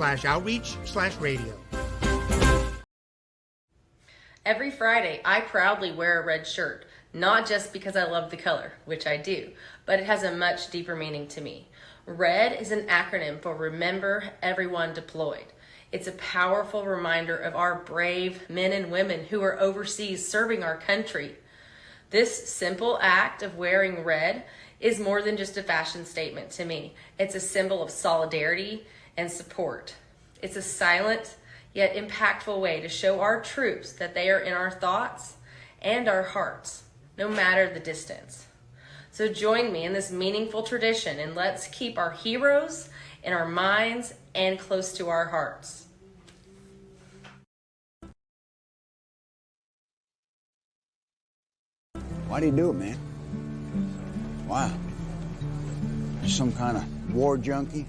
facebook.com/outreach/radio. Every Friday, I proudly wear a red shirt, not just because I love the color, which I do, but it has a much deeper meaning to me. RED is an acronym for Remember Everyone Deployed. It's a powerful reminder of our brave men and women who are overseas serving our country. This simple act of wearing red is more than just a fashion statement to me. It's a symbol of solidarity and support. It's a silent yet impactful way to show our troops that they are in our thoughts and our hearts, no matter the distance. So join me in this meaningful tradition and let's keep our heroes in our minds and close to our hearts. Why do you do it, man? Why? You're some kind of war junkie?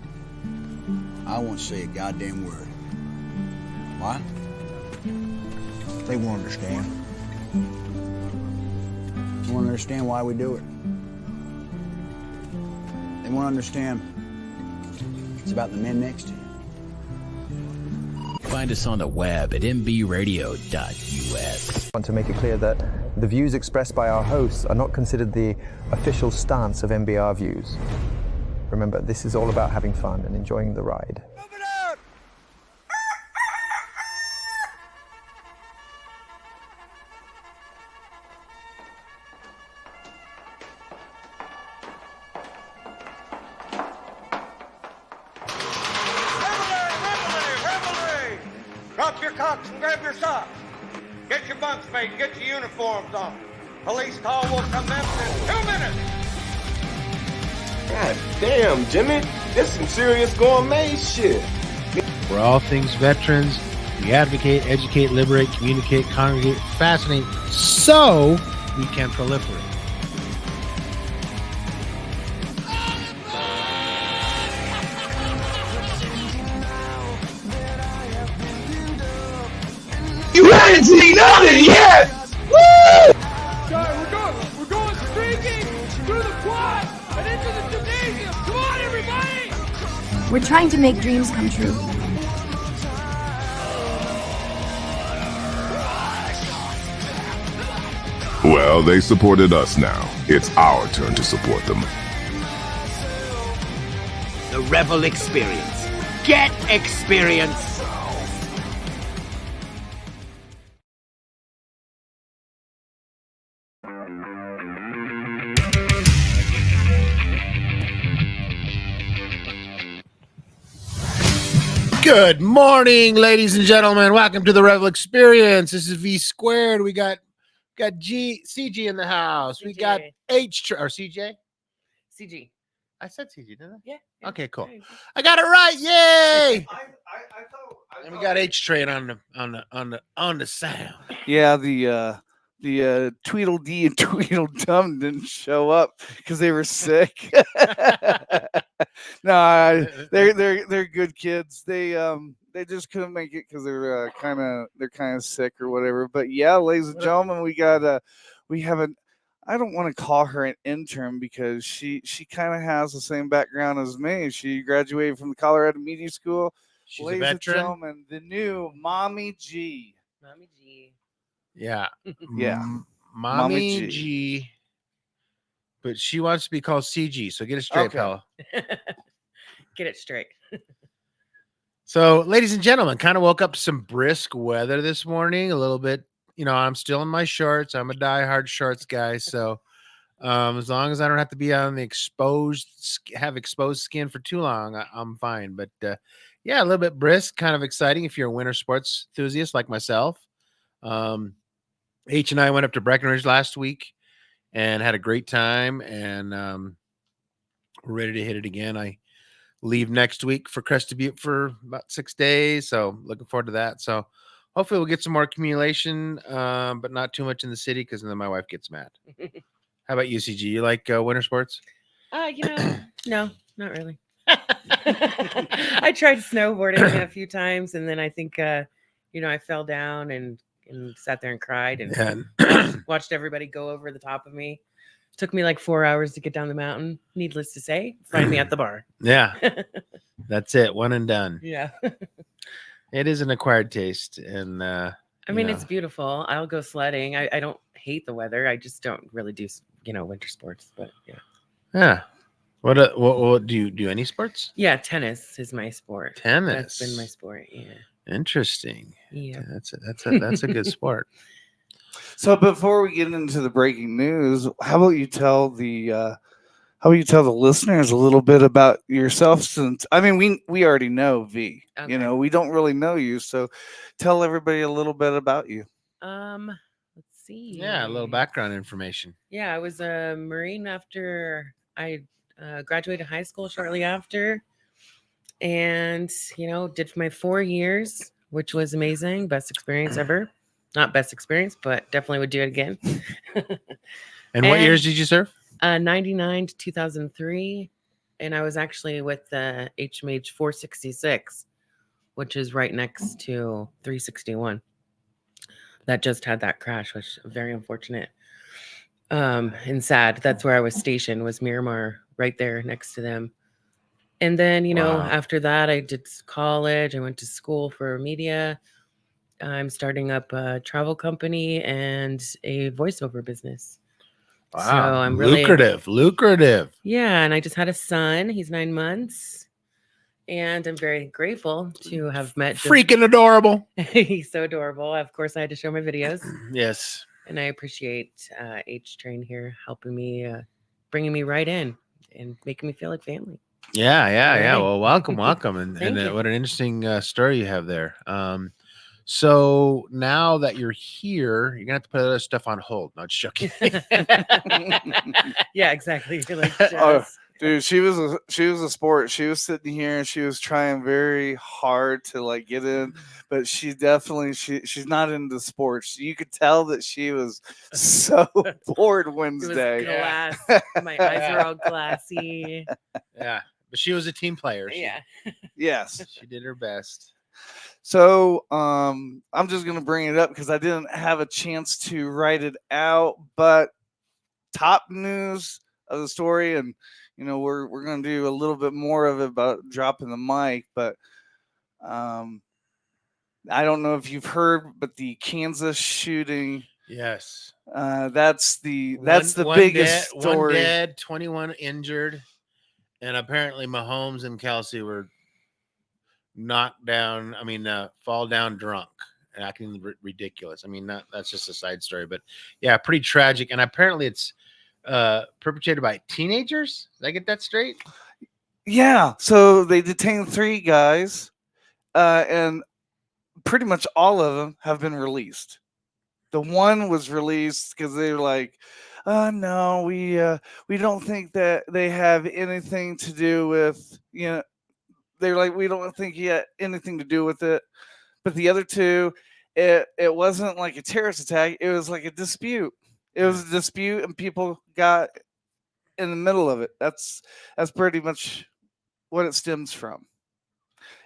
I won't say a goddamn word. Why? They won't understand. They won't understand why we do it. They won't understand it's about the men next to you. Find us on the web at mbradio.us. I want to make it clear that the views expressed by our hosts are not considered the official stance of MBR Views. Remember, this is all about having fun and enjoying the ride. Drop your cocks and grab your socks. Get your bunks made, get your uniforms on. Police call will commence in 2 minutes. God damn, Jimmy. This is some serious gourmet shit. We're all things veterans. We advocate, educate, liberate, communicate, congregate, fascinate, so we can proliferate. You haven't seen nothing yet! Woo! Sorry, we're going streaking through the quad and into the gymnasium. Come on, everybody! We're trying to make dreams come true. Well, they supported us now. It's our turn to support them. The Revel Experience. Get experience! Good morning, ladies and gentlemen. Welcome to the Revel Experience. This is V Squared. We got CG in the house. CJ. We got CJ. CG. I said CG, didn't I? Yeah. Okay, cool. I got it right. Yay! I And we got H train on the sound. Yeah, the Tweedledee and Tweedledum didn't show up because they were sick. No, they're good kids. They just couldn't make it because they're kind of sick or whatever. But yeah, ladies and gentlemen, we have an I don't want to call her an intern because she kind of has the same background as me. She graduated from the Colorado Media School. She's ladies a and veteran. gentlemen, the new Mommy G. Mommy G. Yeah. Yeah. Mommy G. But she wants to be called CG, so get it straight, Okay. pal. Get it straight. So, ladies and gentlemen, kind of woke up to some brisk weather this morning. A little bit, I'm still in my shorts. I'm a diehard shorts guy. So, as long as I don't have to be on the exposed skin for too long, I'm fine. But yeah, a little bit brisk, kind of exciting if you're a winter sports enthusiast like myself. H and I went up to Breckenridge last week and had a great time, and we're ready to hit it again. I leave next week for Crested Butte for about 6 days, so looking forward to that. So hopefully we'll get some more accumulation, but not too much in the city because then my wife gets mad. How about you, CG? You like winter sports? No, not really. I tried snowboarding a few times, and then I think I fell down and sat there and cried and watched everybody go over the top of me. Took me like 4 hours to get down the mountain. Needless to say, find me at the bar. Yeah. That's it. One and done. Yeah. It is an acquired taste. And I mean, it's beautiful. I'll go sledding. I don't hate the weather. I just don't really do, winter sports. But yeah. Yeah. What do you do? Any sports? Yeah, tennis is my sport. Tennis. That's been my sport. Yeah. Interesting. Yeah. That's a good sport. So before we get into the breaking news, how about you tell the listeners a little bit about yourself? Since I mean, we already know V. Okay. We don't really know you, so tell everybody a little bit about you. Let's see. Yeah, a little background information. Yeah, I was a Marine after I graduated high school shortly after, and did my 4 years, which was amazing, best experience ever. Not best experience, but definitely would do it again. And what years did you serve? 99 to 2003, and I was actually with the HMH 466, which is right next to 361. That just had that crash, which is very unfortunate. And sad. That's where I was stationed, was Miramar, right there next to them. And then, after that, I did college. I went to school for media. I'm starting up a travel company and a voiceover business. Wow, so I'm really lucrative. Yeah, and I just had a son. He's 9 months. And I'm very grateful to have met. Freaking adorable. He's so adorable. Of course, I had to show my videos. Yes. And I appreciate H Train here helping me, bringing me right in and making me feel like family. Yeah. Well, welcome. And what an interesting story you have there. So now that you're here, you're gonna have to put other stuff on hold. Not joking. Yeah, exactly. Like dude, she was a sport. She was sitting here and she was trying very hard to get in, but she definitely she's not into sports. You could tell that she was so bored Wednesday. Glass. My eyes are all glassy. Yeah, but she was a team player. Yes, she did her best. So I'm just gonna bring it up because I didn't have a chance to write it out, but top news of the story, and we're gonna do a little bit more of it about dropping the mic, but I don't know if you've heard, but the Kansas shooting. Yes. That's the biggest story. One dead, 21 injured, and apparently Mahomes and Kelsey were knocked down. I mean, fall down drunk and acting ridiculous. I mean, that's just a side story, but yeah, pretty tragic. And apparently it's perpetrated by teenagers. Did I get that straight? Yeah. So they detained 3 guys, and pretty much all of them have been released. The one was released because they were like, no, we don't think that they have anything to do with, they're like, we don't think he had anything to do with it. But the other 2, it wasn't like a terrorist attack. It was like a dispute. It was a dispute, and people got in the middle of it. That's pretty much what it stems from.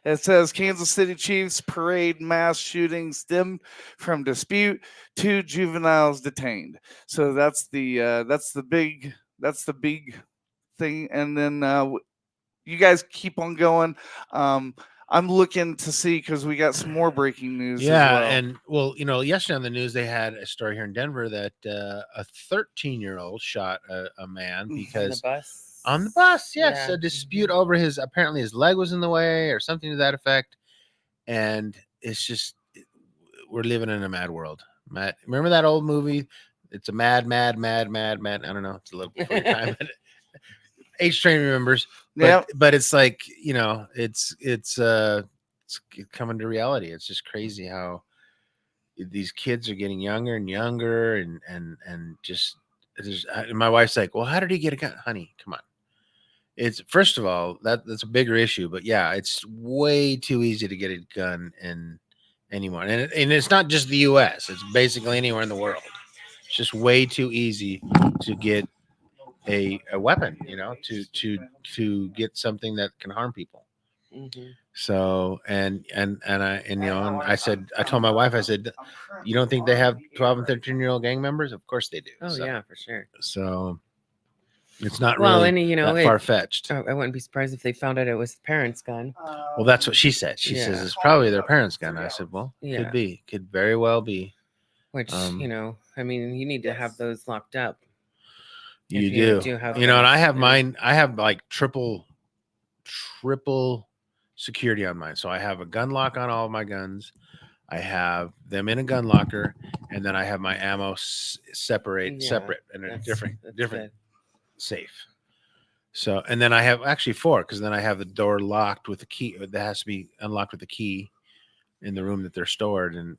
It says Kansas City Chiefs parade mass shooting stemmed from dispute, 2 juveniles detained. So that's the big thing. And then you guys keep on going. I'm looking to see because we got some more breaking news. Yeah, as well. and yesterday on the news they had a story here in Denver that a 13-year-old shot a man because on the bus, yes, a dispute over apparently his leg was in the way or something to that effect, and it's just we're living in a mad world. Remember that old movie? It's a mad. I don't know. It's a little before your time. H Train remembers, but it's like it's coming to reality. It's just crazy how these kids are getting younger and younger, and just my wife's like, well, how did he get a gun, honey? Come on. It's first of all that's a bigger issue, but yeah, it's way too easy to get a gun in anymore, and it's not just the U.S. It's basically anywhere in the world. It's just way too easy to get a weapon, to get something that can harm people. Mm-hmm. So and I told my wife, I said, you don't think they have 12 and 13-year-old gang members? Of course they do. Oh, yeah, for sure. So It's not Well, really and you know, that far fetched. I wouldn't be surprised if they found out it was the parents' gun. Well, that's what she said. She says it's probably their parents' gun. I said, well, Yeah. could be, could very well be. Which you know, I mean, you need to have those locked up. You do have you know, and I those, have mine. I have like triple security on mine. So I have a gun lock on all of my guns. I have them in a gun locker, and then I have my ammo separate in a different good. safe. So, and then I have actually 4, because then I have the door locked with the key. That has to be unlocked with the key in the room that they're stored, and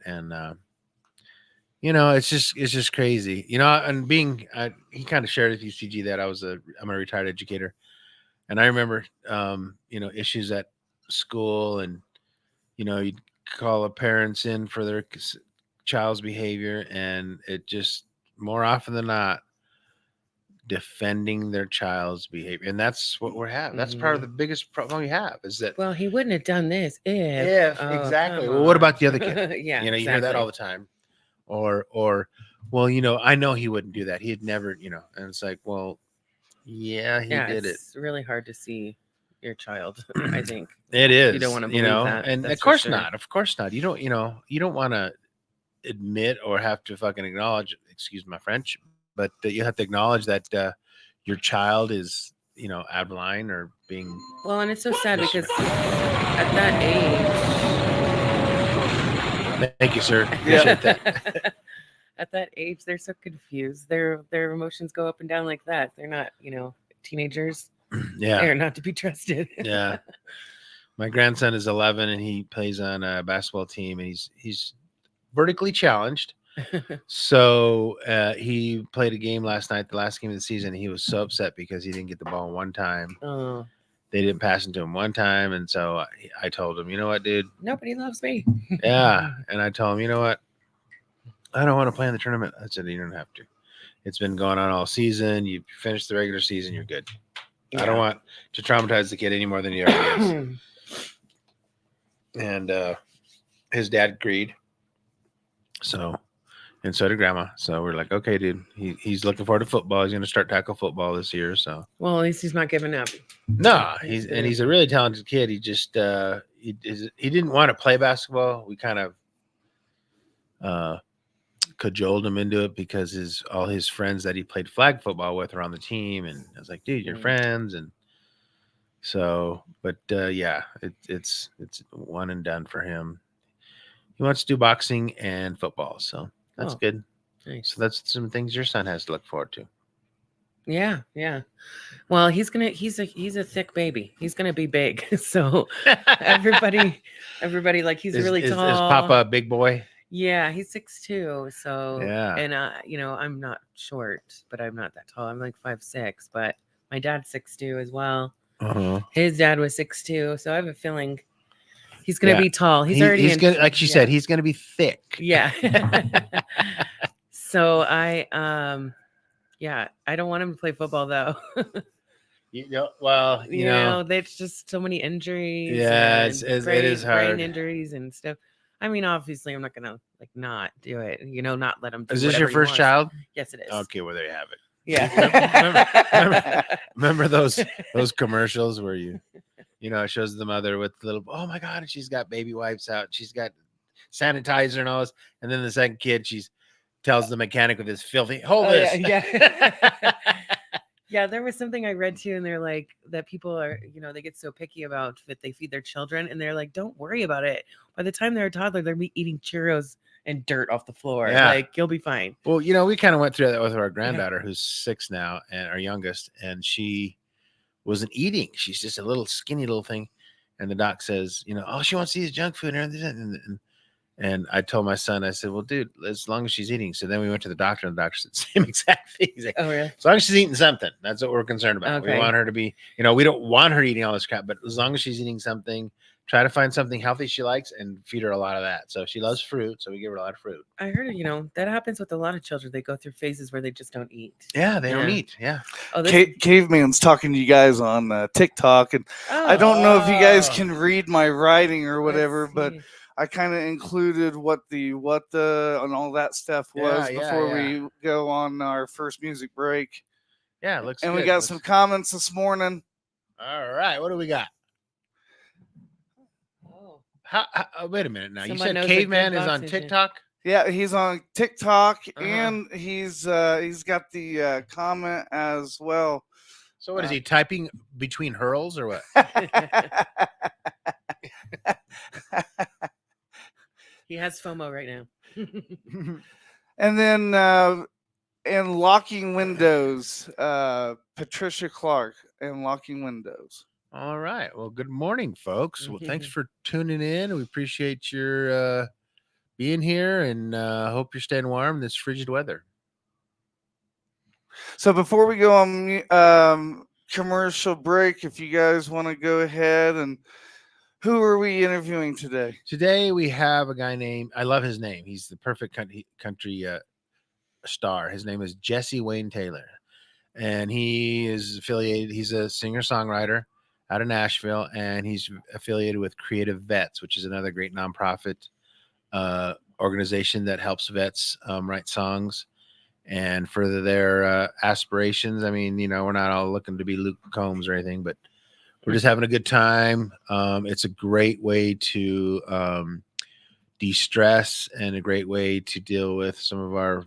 you know, it's just crazy, you know. And he kind of shared with you, CG, that I'm a retired educator, and I remember you know, issues at school, and you know, you'd call the parents in for their child's behavior, and it just more often than not defending their child's behavior, and that's what we're having. That's part of the biggest problem we have, is that, well, he wouldn't have done this if exactly. Well, what about the other kid? Yeah, you know, you hear that all the time, or well, you know, I know he wouldn't do that. He'd never, you know. And it's like, well, yeah, he did it. It's really hard to see your child. I think It is. You don't want to believe you know, that. and of course not. Of course not. You don't. You know, you don't want to admit or have to fucking acknowledge. Excuse my French, but you have to acknowledge that your child is, you know, out of line or being. Well, and it's so sad because at that age. Thank you, sir. Appreciate that. At that age, they're so confused. Their emotions go up and down like that. They're not, you know, teenagers. Yeah, they're not to be trusted. Yeah, my grandson is 11, and he plays on a basketball team, and he's vertically challenged. So he played a game last night, the last game of the season. He was so upset because he didn't get the ball one time. Oh. They didn't pass it to him one time, and so I told him, you know what, dude? Nobody loves me. Yeah, and I told him, you know what? I don't want to play in the tournament. I said, you don't have to. It's been going on all season. You finished the regular season, you're good. Yeah. I don't want to traumatize the kid any more than he already is. And his dad agreed. So, and so did grandma. So we're like, okay, dude, he's looking forward to football. He's going to start tackle football this year. So, well, at least he's not giving up. No, he's a really talented kid. He just he didn't want to play basketball. We kind of cajoled him into it because all his friends that he played flag football with are on the team, and I was like, dude, you're friends. And so, but yeah, it's one and done for him. He wants to do boxing and football, so that's good. Nice. So that's some things your son has to look forward to. Yeah. Well, he's a thick baby. He's gonna be big. So everybody like he's really tall. Is Papa a big boy? Yeah, he's 6'2". So yeah, and you know, I'm not short, but I'm not that tall. I'm like 5'6", but my dad's 6'2" as well. His dad was 6'2", so I have a feeling he's gonna be tall. He's gonna, like she said, he's gonna be thick. Yeah. So I don't want him to play football though. You know, there's just so many injuries. Yeah, it is hard. Brain injuries and stuff. I mean, obviously, I'm not gonna not do it. You know, not let him. Do is this your first child? Yes, it is. Okay, well there you have it. Yeah. remember those commercials where you know, it shows the mother with the little, oh my god, and she's got baby wipes out, she's got sanitizer and all this, and then the second kid, she's tells the mechanic with his filthy, hold this. Yeah. Yeah, there was something I read too, and they're like that people are, you know, they get so picky about that they feed their children, and they're like, don't worry about it. By the time they're a toddler, they're eating Cheerios and dirt off the floor. Yeah. Like, you'll be fine. Well, you know, we kind of went through that with our granddaughter, who's 6 now, and our youngest, and she wasn't eating. She's just a little skinny little thing, and the doc says, you know, oh, she wants to eat junk food and everything. And I told my son, I said, well, dude, as long as she's eating. So then we went to the doctor, and the doctor said the same exact thing. He's like, oh, really? As long as she's eating something, that's what we're concerned about. Okay. We want her to be, you know, we don't want her eating all this crap, but as long as she's eating something, try to find something healthy she likes and feed her a lot of that. So she loves fruit, so we give her a lot of fruit. I heard, you know, that happens with a lot of children. They go through phases where they just don't eat. Yeah, they don't eat. Yeah. Oh, Caveman's talking to you guys on TikTok, and I don't know if you guys can read my writing or whatever, but I kind of included what the and all that stuff was before we go on our first music break. Yeah, it looks And good. we got some comments this morning. All right, what do we got? Oh. Wait a minute now. Someone You said knows a Caveman good is on boxing fan. TikTok? Yeah, he's on TikTok, Uh-huh. and he's got the comment as well. So what is he typing between hurls or what? He has FOMO right now. And then and Locking Windows, Patricia Clark and Locking Windows. All right. Well, good morning, folks. Well, thanks for tuning in. We appreciate your being here, and hope you're staying warm in this frigid weather. So before we go on commercial break, if you guys want to go ahead, and who are we interviewing today? Today we have a guy named, I love his name. He's the perfect country star. His name is Jesse Wayne Taylor, and he is affiliated. He's a singer-songwriter out of Nashville, and he's affiliated with CreatiVets, which is another great nonprofit organization that helps vets write songs and further their aspirations. I mean, you know, we're not all looking to be Luke Combs or anything, but we're just having a good time. It's a great way to de-stress and a great way to deal with some of our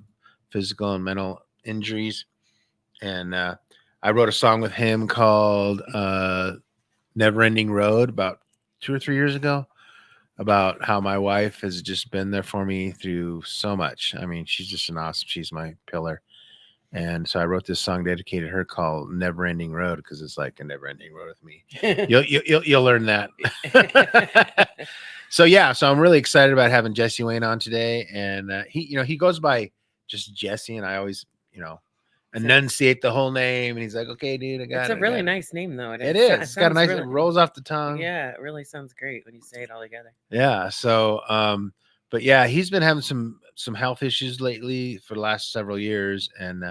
physical and mental injuries. And I wrote a song with him called Never Ending Road about 2 or 3 years ago, about how my wife has just been there for me through so much. I mean, she's just she's my pillar. And so I wrote this song dedicated to her called Never Ending Road, because it's like a never ending road with me. You'll learn that. So I'm really excited about having Jesse Wayne on today. And he goes by just Jesse, and I always, enunciate the whole name, and he's like, okay, dude, I got it. It's a really nice name, though. It is. It's got a nice, it rolls off the tongue. Yeah, it really sounds great when you say it all together. Yeah. So, but yeah, he's been having some health issues lately for the last several years, and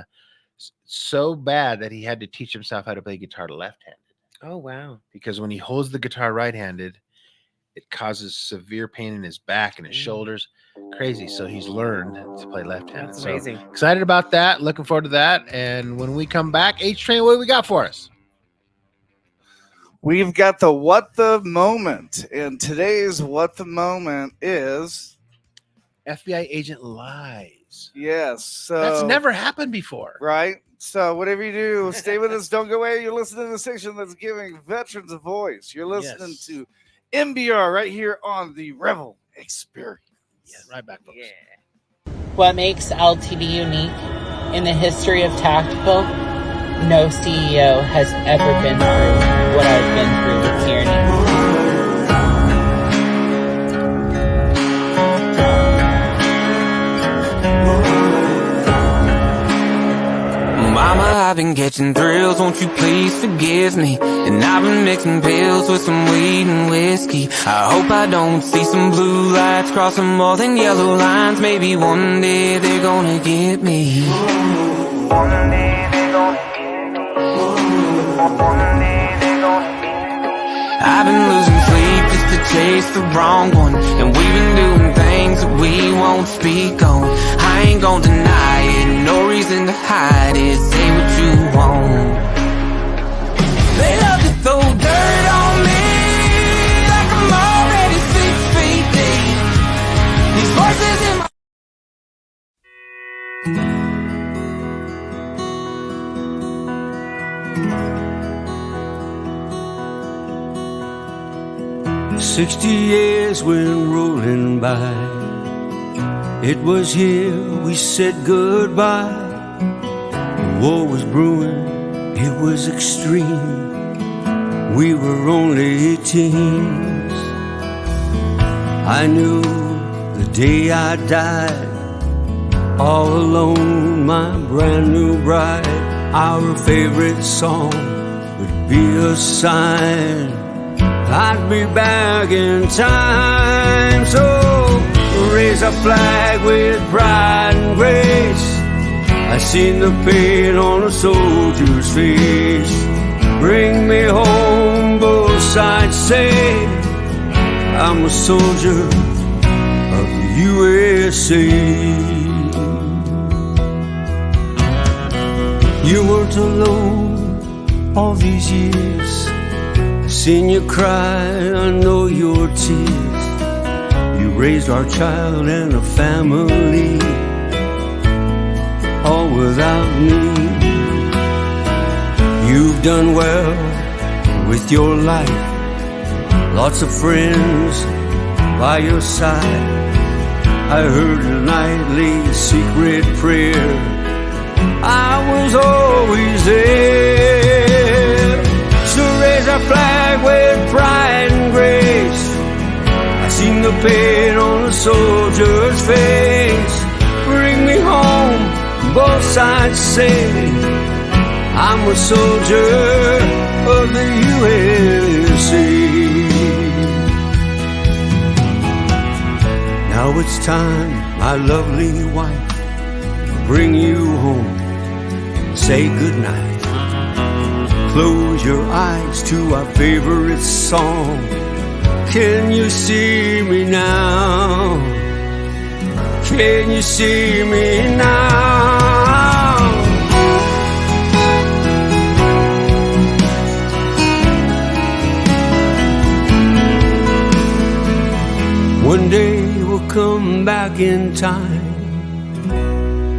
so bad that he had to teach himself how to play guitar left-handed. Oh, wow. Because when he holds the guitar right-handed, it causes severe pain in his back and his shoulders. Crazy. So he's learned to play left-handed. That's amazing. So excited about that. Looking forward to that. And when we come back, H-Train, what do we got for us? We've got the What the Moment, and today's What the Moment is FBI agent lies. Yes. So that's never happened before. Right? So whatever you do, stay with us. Don't go away. You're listening to the station that's giving veterans a voice. You're listening to MBR right here on the Revel Experience. Yeah, right back, folks. Yeah. What makes LTD unique in the history of tactical? No CEO has ever been through what I've been through with Tierney. Mama, I've been catching thrills, won't you please forgive me? And I've been mixing pills with some weed and whiskey. I hope I don't see some blue lights crossing more than yellow lines. Maybe one day they're gonna get me. One day they're gonna get me. One day they're gonna get me. I've been losing sleep just to chase the wrong one, and we've been doing things that we won't speak on. I ain't gonna deny it, no reason to hide it. Say what you want. They love to throw dirt on me like I'm already 6 feet deep. These voices in my 60 years went rolling by. It was here we said goodbye. The war was brewing, it was extreme. We were only teens. I knew the day I died, all alone, my brand new bride. Our favorite song would be a sign I'd be back in time. So raise a flag with pride and grace. I seen the pain on a soldier's face. Bring me home, both sides say I'm a soldier of the USA. You were felt alone all these years. I've seen you cry, I know your tears. You raised our child and a family, all without me. You've done well with your life, lots of friends by your side. I heard a nightly secret prayer, I was always there. So raise our flag with pride and grace. I seen the pain on a soldier's face. Bring me home, both sides say, I'm a soldier of the USA. Now it's time, my lovely wife, to bring you home. Say goodnight. Close your eyes to our favorite song. Can you see me now? Can you see me now? One day we'll come back in time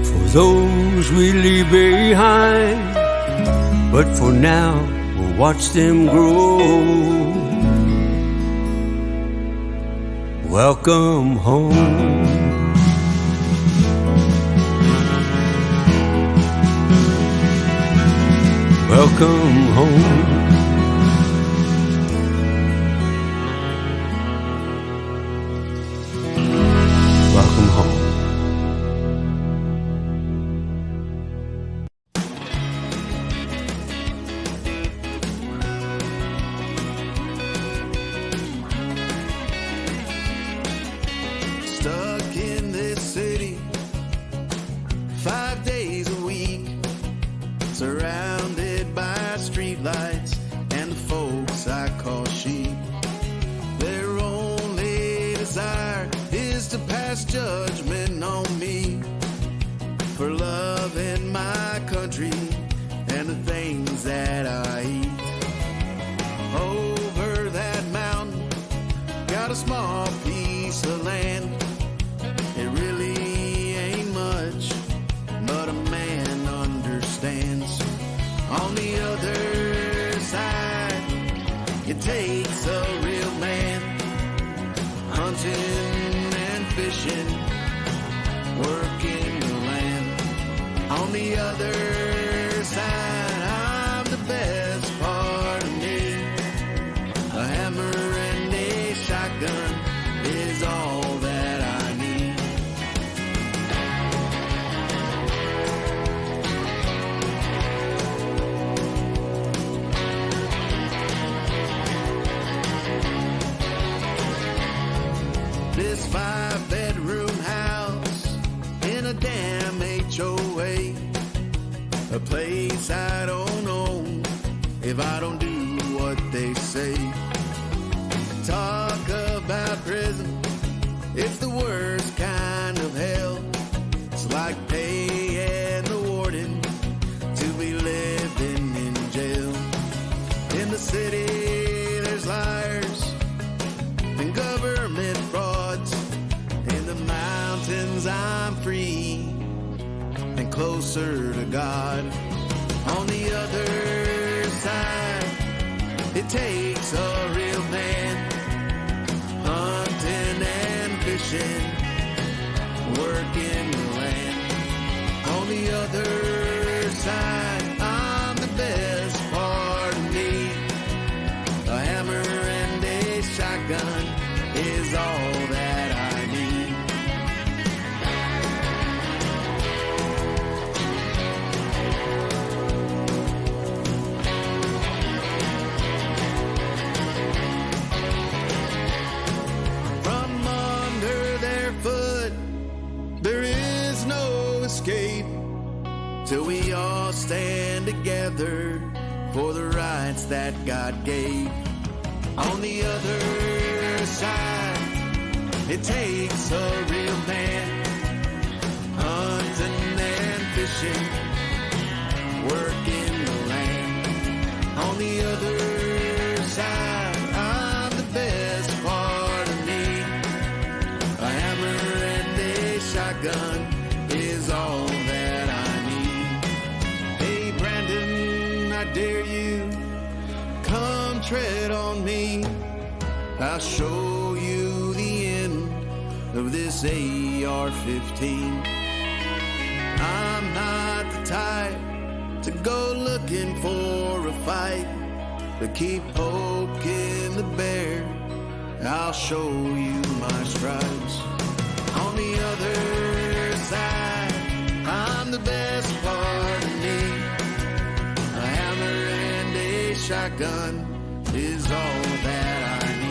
for those we leave behind. But for now, we'll watch them grow. Welcome home. Welcome home. Welcome home. Stuck in this city 5 days a week, surrounded by streetlights and the folks I call sheep. Their only desire is to pass judgment on me for loving my country and the things that I eat. Over that mountain, got a small piece of land. It really ain't much, but a man understands. On the other side, it takes a real man, hunting and fishing, working the land. On the other side, I'm the best part of me. A hammer and a shotgun is all that I need. This 5-bedroom house in a damn HOA, a place I don't own if I don't do what they say. Talk about prison, it's the worst kind of hell. It's like paying the warden to be living in jail. In the city there's liars and government frauds. In the mountains I'm free and closer to God. On the other side, it takes a real man, hunting and fishing, working the land. On the other side, I'm the best part of me. A hammer and a shotgun is all that I need. From under their foot, there is no escape till we all stand together for the rights that God gave. On the other side, it takes a real man, hunting and fishing, working the land. On the other side, I'm the best part of me. A hammer and a shotgun is all that I need. Hey, Brandon, I dare you, come tread on me. I'll show you the end of this AR-15. I'm not the type to go looking for a fight, but keep poking the bear. I'll show you my stripes. On the other side, I'm the best part of me. A hammer and a shotgun is all that I need.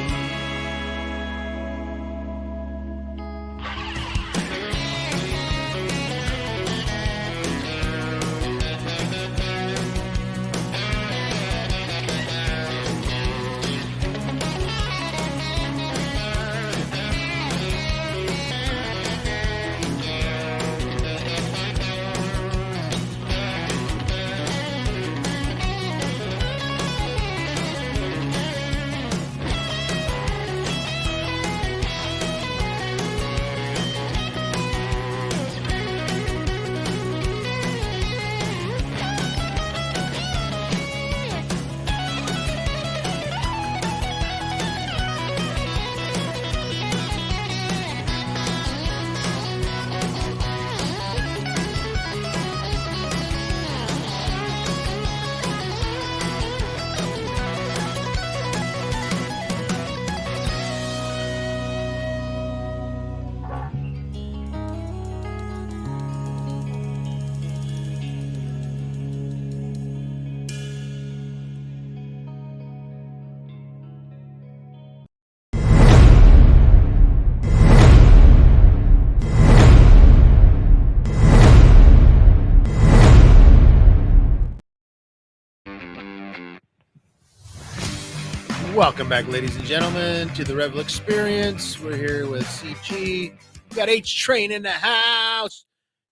Welcome back, ladies and gentlemen, to the Revel Experience. We're here with CG. We got H Train in the house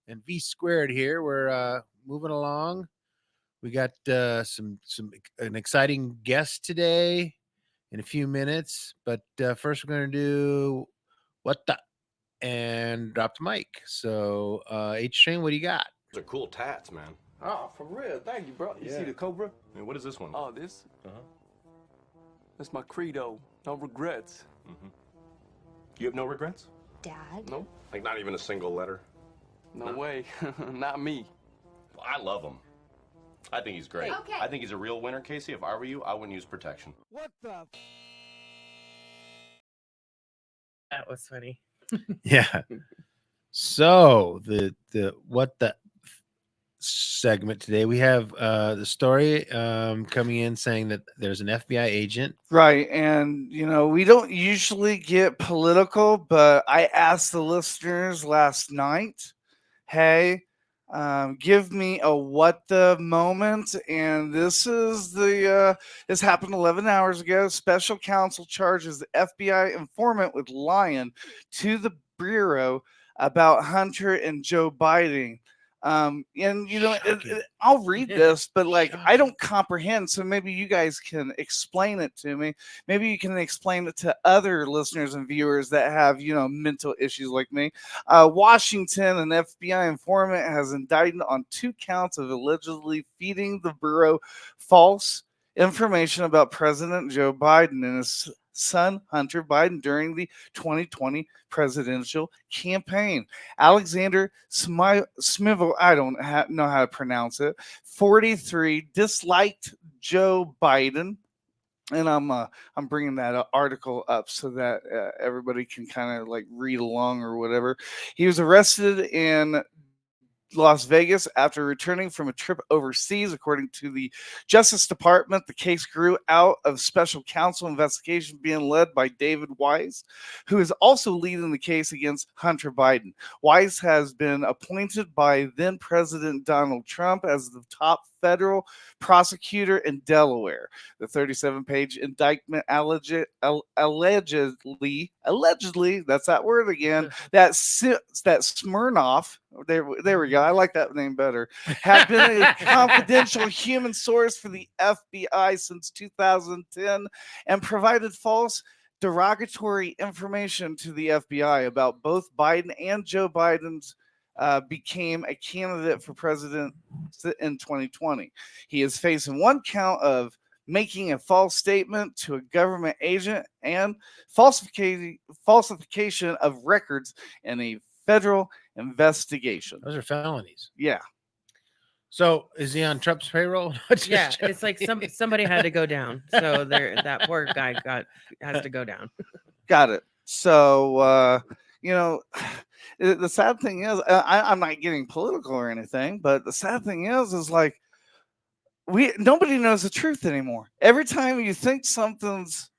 and V Squared here. We're moving along. We got an exciting guest today in a few minutes, but first we're going to do what the and drop the mic. So H Train, what do you got? Those are cool tats, man. Oh, for real. Thank you, bro. You see the Cobra? And what is this one? Oh, this? That's my credo. No regrets. You have no regrets? Dad? Nope. Like not even a single letter? No way. Not me. Well, I love him. I think he's great. Okay. I think he's a real winner, Casey. If I were you, I wouldn't use protection. What the? That was funny. Yeah. So the what the segment today, we have the story coming in saying that there's an FBI agent. Right. And, you know, we don't usually get political, but I asked the listeners last night, hey, give me a what the moment. And this is this happened 11 hours ago. Special counsel charges the FBI informant with lying to the Bureau about Hunter and Joe Biden. And you know, I'll read this, but like I don't comprehend. So maybe you guys can explain it to me. Maybe you can explain it to other listeners and viewers that have, you know, mental issues like me. Washington, an FBI informant has indicted on 2 counts of allegedly feeding the Bureau false information about President Joe Biden and his son Hunter Biden during the 2020 presidential campaign. Alexander Smivel, I don't know how to pronounce it, 43, disliked Joe Biden. And I'm bringing that article up so that everybody can kind of like read along or whatever. He was arrested in Las Vegas after returning from a trip overseas, according to the Justice Department. The case grew out of special counsel investigation being led by David Weiss, who is also leading the case against Hunter Biden. Weiss has been appointed by then President Donald Trump as the top federal prosecutor in Delaware. The 37-page indictment allegedly, that's that word again, that Smirnoff, there we go, I like that name better, had been a confidential human source for the FBI since 2010 and provided false derogatory information to the FBI about both Biden and Joe Biden's became a candidate for president in 2020. He is facing one count of making a false statement to a government agent and falsification of records in a federal investigation. Those are felonies. Yeah. So is he on Trump's payroll? Yeah, it's like somebody had to go down. So that poor guy has to go down. Got it. So the sad thing is, I'm not getting political or anything, but the sad thing is like nobody knows the truth anymore. Every time you think something's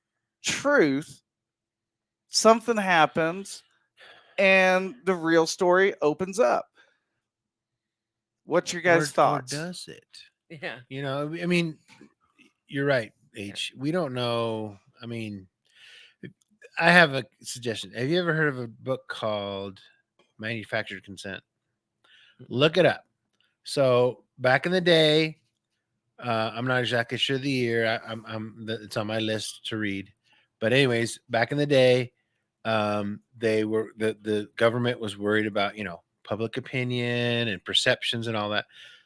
truth, something happens, and the real story opens up. What's your guys' thoughts? Or does it? Yeah. You know, I mean, you're right, H. We don't know. I mean, I have a suggestion. Have you ever heard of a book called Manufactured Consent? Look it up. So back in the day, I'm not exactly sure the year. It's on my list to read. But anyways, back in the day, the government was worried about, public opinion and perceptions and all that.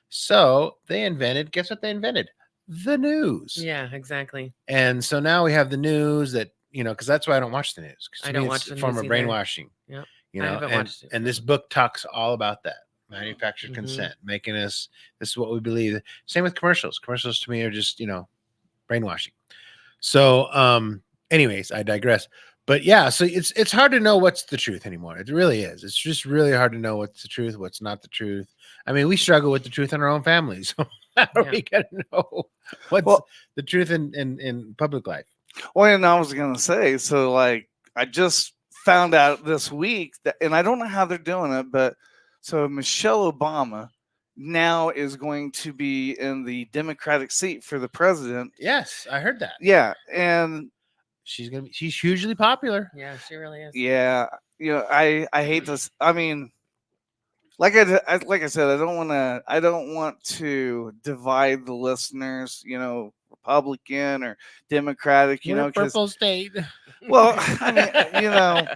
So they invented, guess what they invented? The news. Yeah, exactly. And so now we have the news that, because that's why I don't watch the news. I don't watch the news. It's a form of brainwashing. Yeah. I haven't watched it. And this book talks all about that. Manufactured consent, making us, this is what we believe. Same with commercials. Commercials to me are just, brainwashing. So, anyways, I digress. But yeah, so it's hard to know what's the truth anymore. It really is. It's just really hard to know what's the truth, what's not the truth. I mean, we struggle with the truth in our own families. So how are we gonna know what's the truth in public life? Well, and I was gonna say, so like I just found out this week that, and I don't know how they're doing it, but so Michelle Obama now is going to be in the Democratic seat for the president. Yes, I heard that. Yeah, and she's hugely popular. Yeah, she really is. Yeah, I hate this. I mean, like I said, I don't want to divide the listeners, Republican or Democratic, We're a purple state. Well, I mean,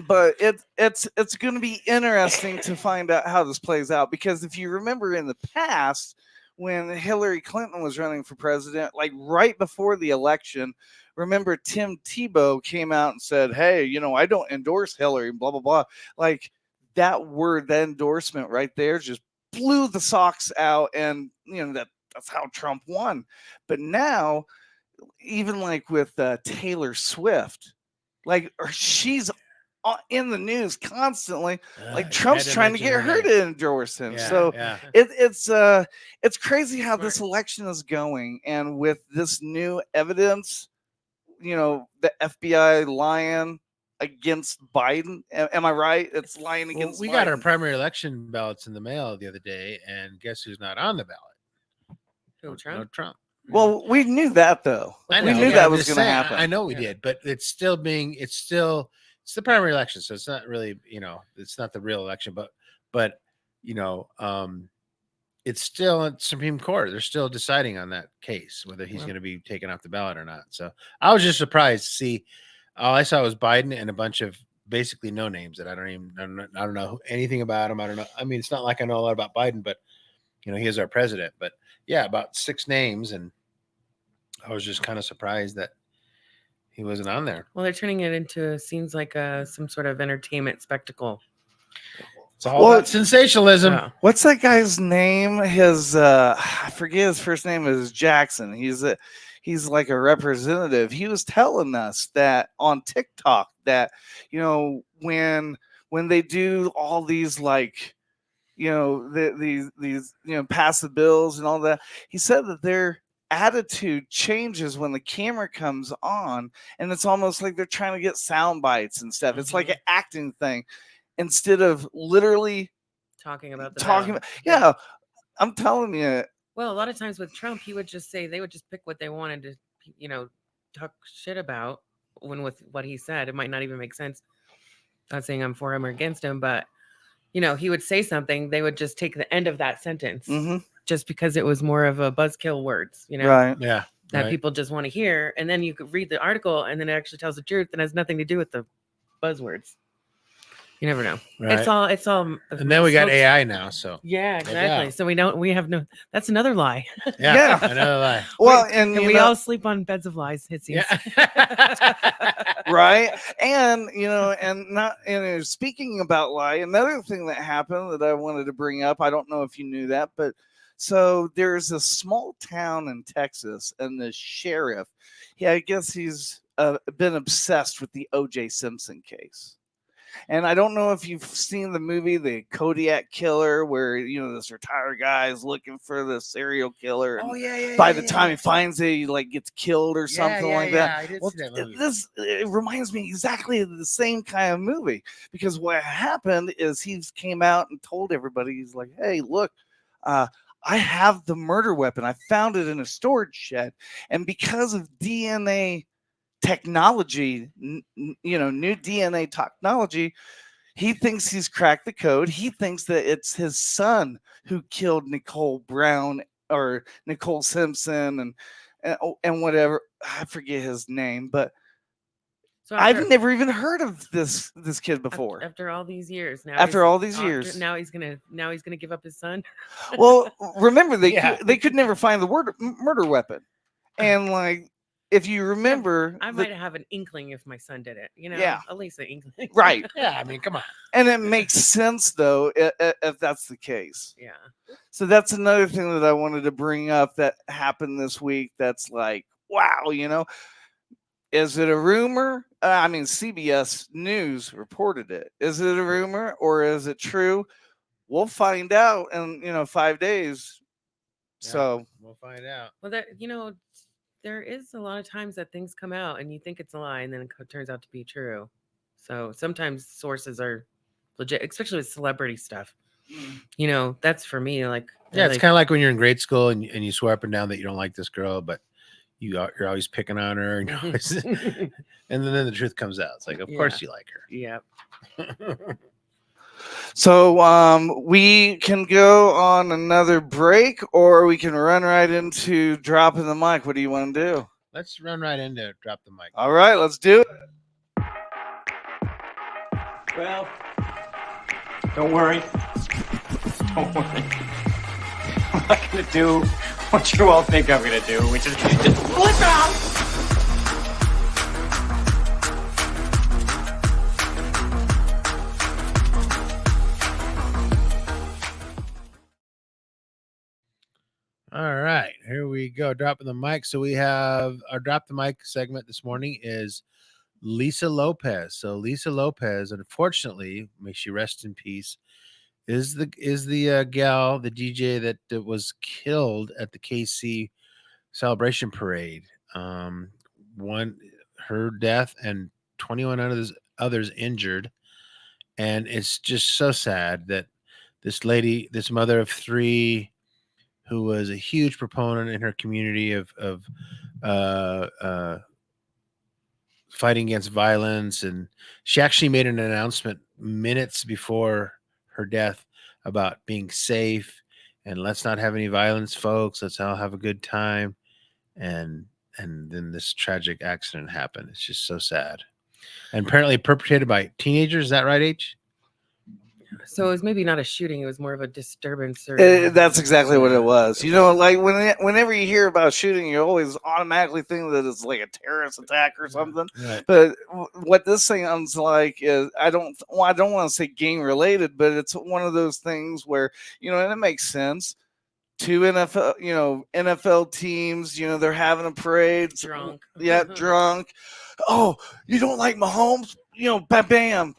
but it's going to be interesting to find out how this plays out, because if you remember in the past when Hillary Clinton was running for president, like right before the election, remember Tim Tebow came out and said, "Hey, I don't endorse Hillary," blah blah blah. Like that word, that endorsement right there, just blew the socks out, and that's how Trump won. But now, even like with Taylor Swift, like she's in the news constantly, like Trump's trying to get her to endorse him. It's crazy how this election is going, and with this new evidence, the FBI lying against Biden. Am I right? It's lying against. We Biden. got our primary election ballots in the mail the other day, and guess who's not on the ballot? Who, Trump? No, Trump. Well, we knew that though. I know, we knew that was going to happen. I know we did, but it's the primary election, so it's not really, it's not the real election, but it's still at Supreme Court. They're still deciding on that case, whether he's going to be taken off the ballot or not. So I was just surprised to see. All I saw was Biden and a bunch of basically no names that I don't know anything about him. I don't know. I mean, it's not like I know a lot about Biden, but he is our president. But yeah, about 6 names, and I was just kind of surprised that he wasn't on there. Well, they're turning it into seems like some sort of entertainment spectacle. It's all about sensationalism. Yeah. What's that guy's name? His I forget his first name is Jackson. He's like a representative. He was telling us that on TikTok that when they do all these like these pass the bills and all that, he said that their attitude changes when the camera comes on, and it's almost like they're trying to get sound bites and stuff. It's like an acting thing instead of literally talking about yeah, I'm telling you, Well, a lot of times with Trump, he would just say they would just pick what they wanted to, talk shit about. When with what he said, it might not even make sense. Not saying I'm for him or against him, but he would say something, they would just take the end of that sentence just because it was more of a buzzkill words, Right. Yeah. that right. people just want to hear. And then you could read the article and then it actually tells the truth and has nothing to do with the buzzwords. You never know. Right. It's all. And then we got AI now, so Yeah, exactly. So we have no. That's another lie. Yeah, another lie. Well, and we all sleep on beds of lies. It seems. Right. And speaking about lie, another thing that happened that I wanted to bring up, I don't know if you knew that, but so there's a small town in Texas, and the sheriff, I guess he's been obsessed with the O.J. Simpson case. And I don't know if you've seen the movie The Kodiak Killer, where this retired guy is looking for the serial killer. And by the time he finds it, he gets killed or something like that. I did Well, see that movie. it reminds me exactly of the same kind of movie, because what happened is he came out and told everybody, he's like, "Hey, look, I have the murder weapon. I found it in a storage shed, and because of DNA technology, new DNA technology, he thinks he's cracked the code. He thinks that it's his son who killed Nicole Brown or Nicole Simpson and whatever. I forget his name, but So I've never even heard of this kid before. After all these years, now now he's gonna give up his son. Well, remember they could never find the murder weapon, and if you remember, I might have an inkling if my son did it. Yeah. At least an inkling. Right. Yeah, I mean, come on. And it makes sense though if that's the case. Yeah. So that's another thing that I wanted to bring up that happened this week. That's wow, is it a rumor? I mean, CBS News reported it. Is it a rumor or is it true? We'll find out in 5 days. Yeah, So we'll find out. Well, there is a lot of times that things come out and you think it's a lie and then it turns out to be true. So sometimes sources are legit, especially with celebrity stuff. That's for me. Yeah, it's kind of like when you're in grade school and you swear up and down that you don't like this girl, but you're always picking on her, and, and then the truth comes out. It's like, of course you like her. Yeah. So we can go on another break, or we can run right into dropping the mic. What do you want to do? Let's run right into drop the mic. All right, let's do it. Well, don't worry. Don't worry. I'm not going to do what you all think I'm going to do, which is just flip out! All right, here we go. Dropping the mic. So we have our drop the mic segment this morning is Lisa Lopez. So Lisa Lopez, unfortunately, may she rest in peace, is the gal, the DJ that was killed at the KC celebration parade. Her death and 21 others injured, and it's just so sad that this lady, this mother of three, who was a huge proponent in her community of fighting against violence. And she actually made an announcement minutes before her death about being safe and let's not have any violence, folks. Let's all have a good time. And then this tragic accident happened. It's just so sad. And apparently perpetrated by teenagers. Is that right, H? So it was maybe not a shooting; it was more of a disturbance. That's exactly what it was. Whenever you hear about shooting, you always automatically think that it's like a terrorist attack or something. Right. But what this sounds like is, I don't want to say gang related, but it's one of those things where and it makes sense. Two NFL teams, they're having a parade. Drunk. Yeah, drunk. Oh, you don't like Mahomes? Bam, bam.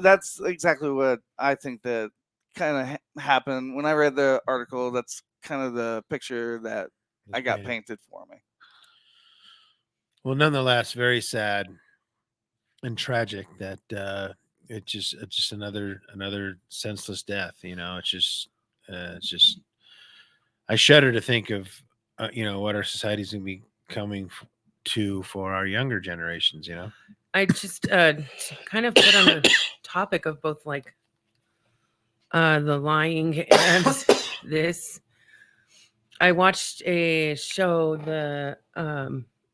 That's exactly what I think that kind of happened when I read the article. That's kind of the picture that I got painted for me. Well, nonetheless, very sad and tragic that it's just another senseless death. It's just I shudder to think of what our society's going to be coming to for our younger generations. I just kind of put on the topic of both like the lying and this. I watched a show, the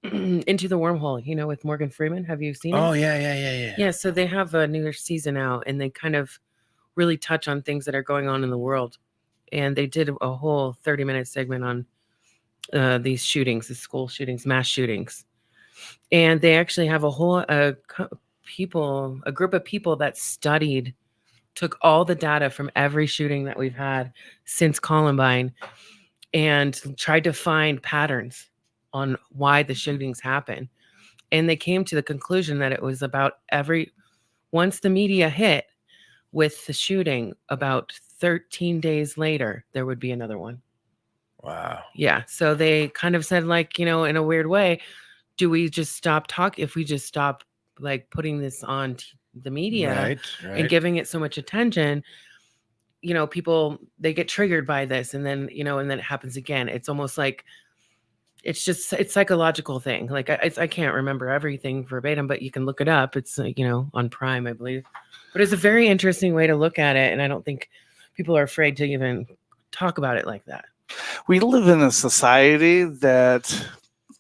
Into the Wormhole, with Morgan Freeman. Have you seen it? Oh yeah. Yeah, so they have a new season out, and they kind of really touch on things that are going on in the world. And they did a whole 30-minute segment on these shootings, the school shootings, mass shootings. And they actually have a whole a group of people that took all the data from every shooting that we've had since Columbine and tried to find patterns on why the shootings happen. And they came to the conclusion that it was about once the media hit with the shooting, about 13 days later, there would be another one. Wow. Yeah. So they kind of said, like, in a weird way, do we just stop talking? If we just stop like putting this on the media Right. and giving it so much attention, people, they get triggered by this, and then it happens again. It's almost like it's psychological thing. Like I can't remember everything verbatim, but you can look it up. It's on Prime, I believe. But it's a very interesting way to look at it, and I don't think people are afraid to even talk about it like that. We live in a society that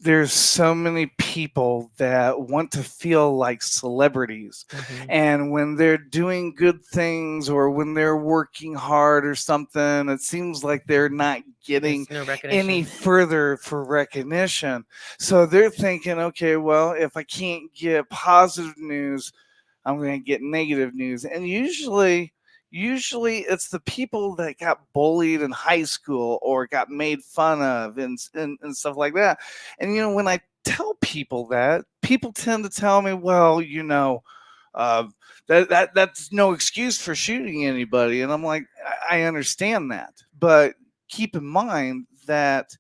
there's so many people that want to feel like celebrities. And when they're doing good things or when they're working hard or something, it seems like they're not getting any further for recognition. So they're thinking, okay, well, if I can't get positive news, I'm going to get negative news. And usually it's the people that got bullied in high school or got made fun of and stuff like that. And when I tell people that, people tend to tell me, well, that's no excuse for shooting anybody. And I'm like, I understand that, but keep in mind that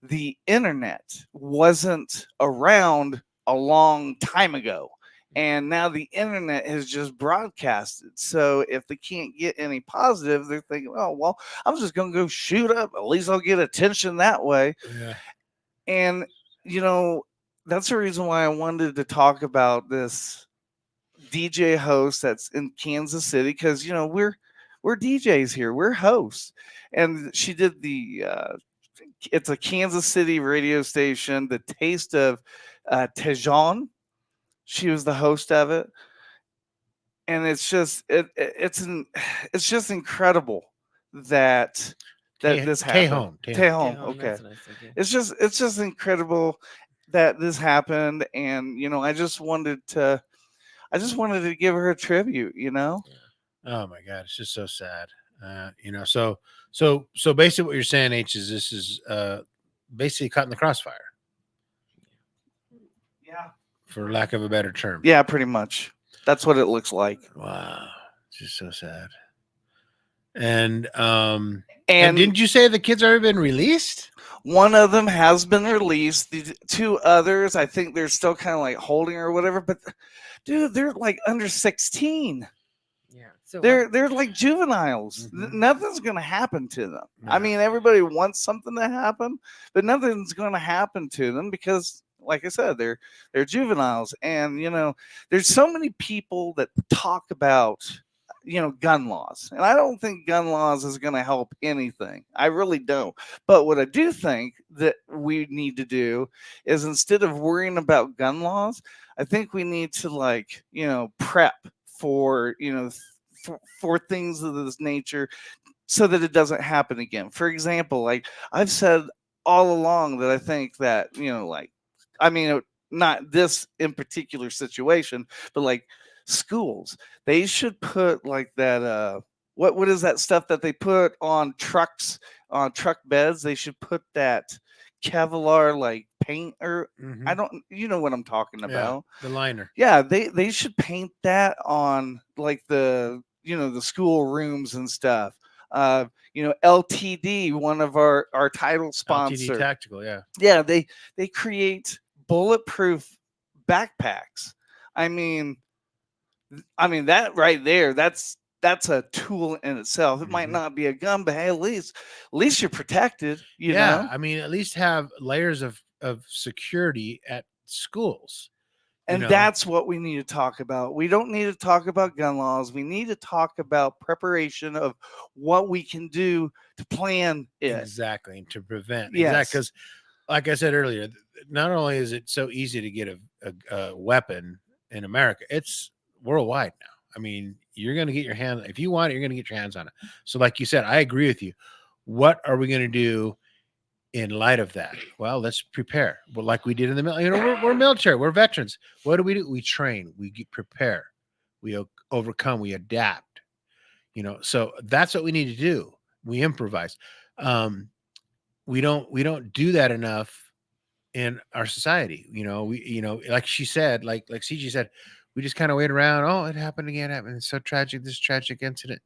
the internet wasn't around a long time ago. And now the internet has just broadcasted. So if they can't get any positive, they're thinking, oh, well, I'm just going to go shoot up. At least I'll get attention that way. Yeah. And, that's the reason why I wanted to talk about this DJ host that's in Kansas City. Because, we're DJs here. We're hosts. And she did it's a Kansas City radio station, The Taste of Tejon. She was the host of it, and it's just it's just incredible that this happened. Tejon, okay. It's just incredible that this happened, and I just wanted to give her a tribute. Oh my God, it's just so sad. So basically, what you're saying, H, is this is basically caught in the crossfire. Yeah. For lack of a better term. Yeah, pretty much. That's what it looks like. Wow. It's just so sad. And didn't you say the kids already been released? One of them has been released. The two others, I think they're still kind of like holding or whatever. But dude, they're like under 16. Yeah. So they're like juveniles. Nothing's gonna happen to them. Yeah. I mean, everybody wants something to happen, but nothing's gonna happen to them because, like I said, they're juveniles. And there's so many people that talk about gun laws, and I don't think gun laws is going to help anything. I really don't. But what I do think that we need to do is, instead of worrying about gun laws, I think we need to prep for for things of this nature so that it doesn't happen again. For example, like I've said all along that I think that not this in particular situation, but like schools, they should put like that what is that stuff that they put on trucks, on truck beds? They should put that Kevlar like paint, or I don't, what I'm talking about. The liner. Yeah, they should paint that on like the the school rooms and stuff. LTD, one of our title sponsors. LTD Tactical, yeah. Yeah, they create bulletproof backpacks. I mean that right there, that's that's a tool in itself. It might not be a gun, but hey, at least you're protected, you know? I mean, at least have layers of security at schools. And that's what we need to talk about. We don't need to talk about gun laws. We need to talk about preparation of what we can do to plan it. Exactly, and to prevent. Yes. Exactly, because like I said earlier, not only is it so easy to get a weapon in America, it's worldwide now. I mean, you're going to get your hand, if you want it, you're going to get your hands on it. So like you said, I agree with you. What are we going to do in light of that? Well, let's prepare. Well, like we did in the military. You know, we're military, we're veterans. What do? We train, we prepare, we overcome, we adapt. You know, so that's what we need to do. We improvise. We don't do that enough in our society. You know, like she said, like CG said, we just kind of wait around. Oh, it happened again. It's so tragic. This tragic incident.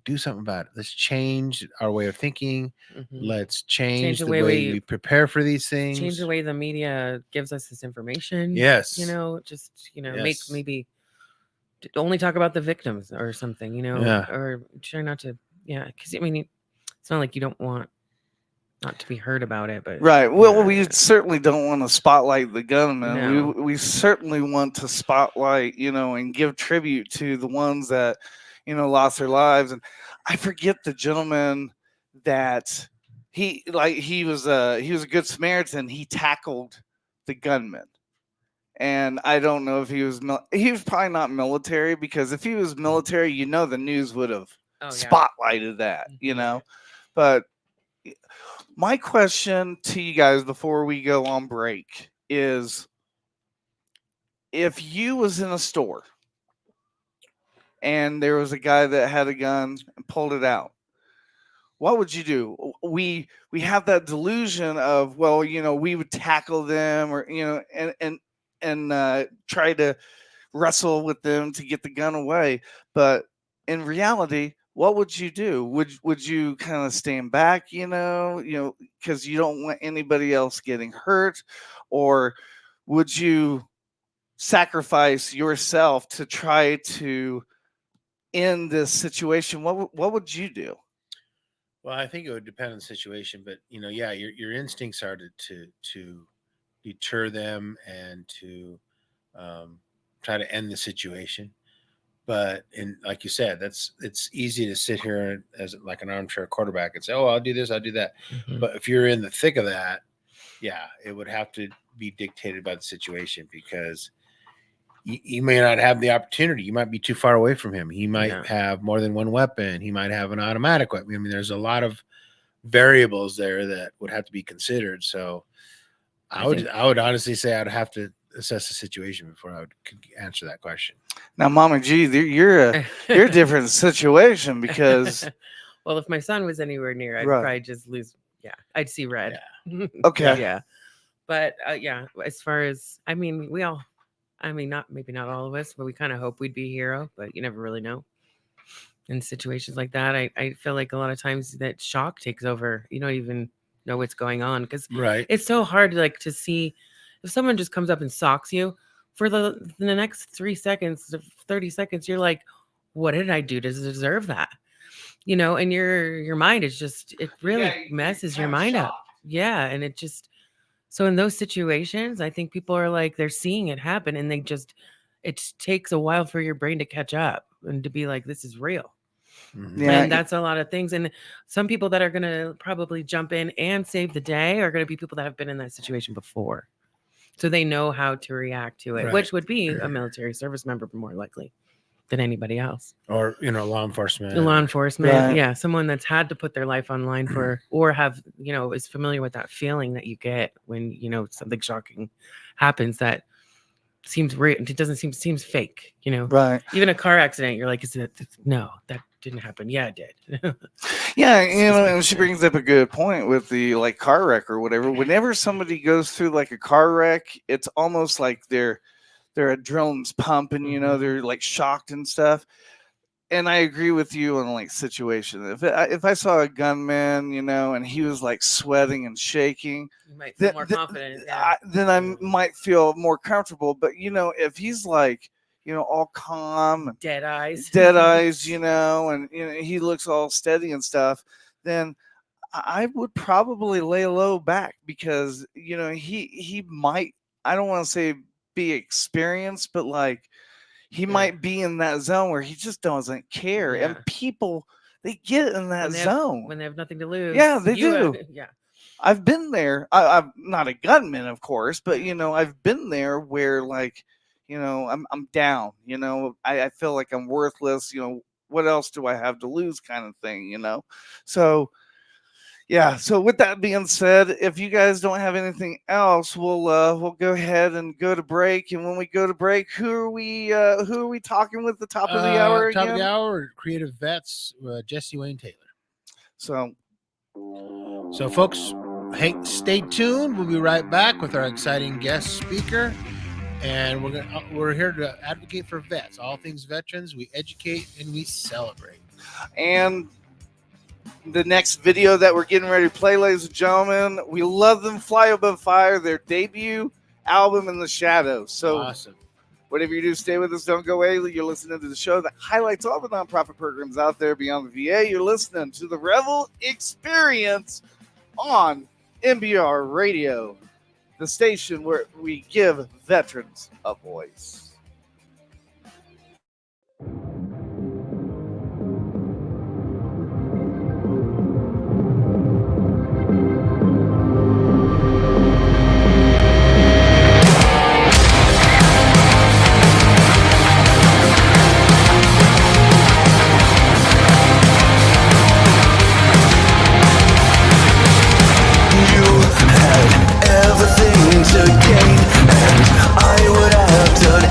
Do something about it. Let's change our way of thinking. Let's change the way we prepare for these things. Change the way the media gives us this information. Yes. You know, just, make Yes. maybe only talk about the victims or something, or try not to. Yeah. Because, I mean, it's not like you don't want not to be heard about it, but. Right. Well, we certainly don't want to spotlight the gunman. No. We certainly want to spotlight, and give tribute to the ones that, lost their lives. And I forget the gentleman that he was a good Samaritan. He tackled the gunman. And I don't know if he was probably not military, because if he was military, the news would have spotlighted that, But my question to you guys before we go on break is, if you was in a store and there was a guy that had a gun and pulled it out, what would you do? We have that delusion of, well, we would tackle them, or and try to wrestle with them to get the gun away. But in reality, what would you do? Would you kind of stand back, because you don't want anybody else getting hurt, or would you sacrifice yourself to try to end this situation? What would you do? Well, I think it would depend on the situation, but your instincts are to deter them and to try to end the situation. But like you said, it's easy to sit here as like an armchair quarterback and say, "Oh, I'll do this, I'll do that." But if you're in the thick of that, it would have to be dictated by the situation, because you may not have the opportunity. You might be too far away from him. He might have more than one weapon. He might have an automatic weapon. I mean, there's a lot of variables there that would have to be considered. So I would honestly say I'd have to assess the situation before I could answer that question. Now, Mama G, you're a different situation, because well, if my son was anywhere near, I'd probably just lose. Yeah, I'd see red. Yeah. Okay. Yeah, but as far as, I mean, maybe not all of us, but we kind of hope we'd be a hero, but you never really know. In situations like that, I feel like a lot of times that shock takes over. You don't even know what's going on, because it's so hard to see if someone just comes up and socks you for the next 3 seconds, 30 seconds. You're like, what did I do to deserve that? And your mind is just, it really messes your mind up. Yeah. And it just, so in those situations, I think people are like, they're seeing it happen, and it takes a while for your brain to catch up and to be like, this is real. Yeah. And that's a lot of things. And some people that are going to probably jump in and save the day are going to be people that have been in that situation before. So they know how to react to it, which would be a military service member more likely than anybody else. Or, law enforcement. Yeah. Someone that's had to put their life online for, or have, is familiar with that feeling that you get when, something shocking happens that seems real. It seems fake, Right. Even a car accident, you're like, no, that didn't happen. Yeah, it did. Yeah. And she brings up a good point with the car wreck or whatever. Whenever somebody goes through a car wreck, it's almost like their adrenaline's pumping, they're shocked and stuff. And I agree with you on situation. If I saw a gunman, and he was sweating and shaking, you might feel more confident. Then I might feel more comfortable. But if he's all calm, and Dead eyes, and he looks all steady and stuff, then I would probably lay low back because he might, I don't want to say be experienced, but like he might be in that zone where he just doesn't care, and people, they get in that zone when they have nothing to lose. Yeah, they do. Yeah. I've been there. I'm not a gunman, of course, but I've been there where like, I'm down. I feel like I'm worthless. What else do I have to lose, kind of thing. So yeah. So with that being said, if you guys don't have anything else, we'll go ahead and go to break. And when we go to break, who are we talking with at the top of the hour again? Top of the hour, CreatiVets, Jesse Wayne Taylor. So folks, hey, stay tuned. We'll be right back with our exciting guest speaker, and we're here to advocate for vets, all things veterans. We educate and we celebrate. And the next video that we're getting ready to play, ladies and gentlemen, we love them. Fly Above Fire, their debut album, In the Shadows. So awesome. Whatever you do, stay with us. Don't go away. You're listening to the show that highlights all the nonprofit programs out there beyond the VA. You're listening to the Revel Experience on MBR Radio, the station where we give veterans a voice. Everything to gain, and I would have done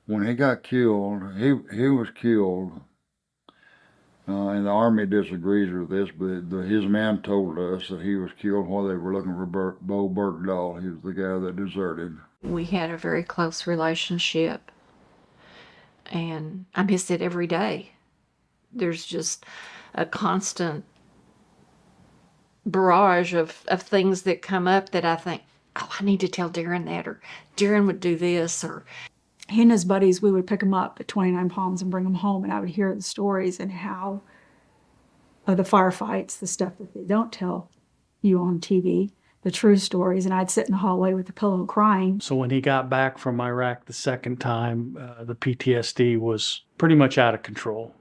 When he got killed, he was killed, and the Army disagrees with this, but his man told us that he was killed while they were looking for Bo Bergdahl. He was the guy that deserted. We had a very close relationship, and I miss it every day. There's just a constant barrage of things that come up that I think, oh, I need to tell Darren that, or Darren would do this, or... He and his buddies, we would pick them up at 29 Palms and bring them home, and I would hear the stories and how of the firefights, the stuff that they don't tell you on TV, the true stories, and I'd sit in the hallway with a pillow crying. So when he got back from Iraq the second time, the PTSD was pretty much out of control.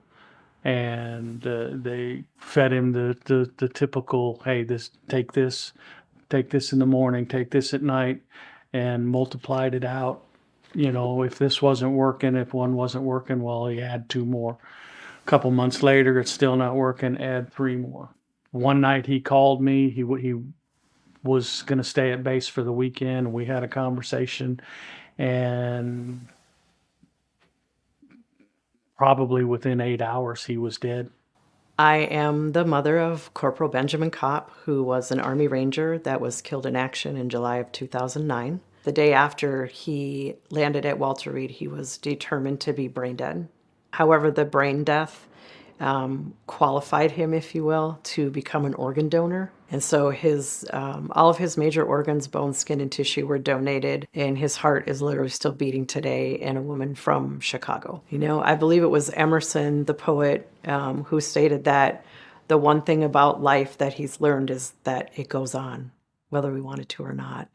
And they fed him the typical, hey, take this in the morning, take this at night, and multiplied it out. You know, if this wasn't working, if one wasn't working, well, he add 2 more. A couple months later, it's still not working, add 3 more. One night he called me. He was going to stay at base for the weekend. We had a conversation, and probably within 8 hours, he was dead. I am the mother of Corporal Benjamin Kopp, who was an Army Ranger that was killed in action in July of 2009. The day after he landed at Walter Reed, he was determined to be brain dead. However, the brain death qualified him, if you will, to become an organ donor. And so his all of his major organs, bone, skin, and tissue were donated, and his heart is literally still beating today, and a woman from Chicago. You know, I believe it was Emerson, the poet, who stated that the one thing about life that he's learned is that it goes on, whether we want it to or not.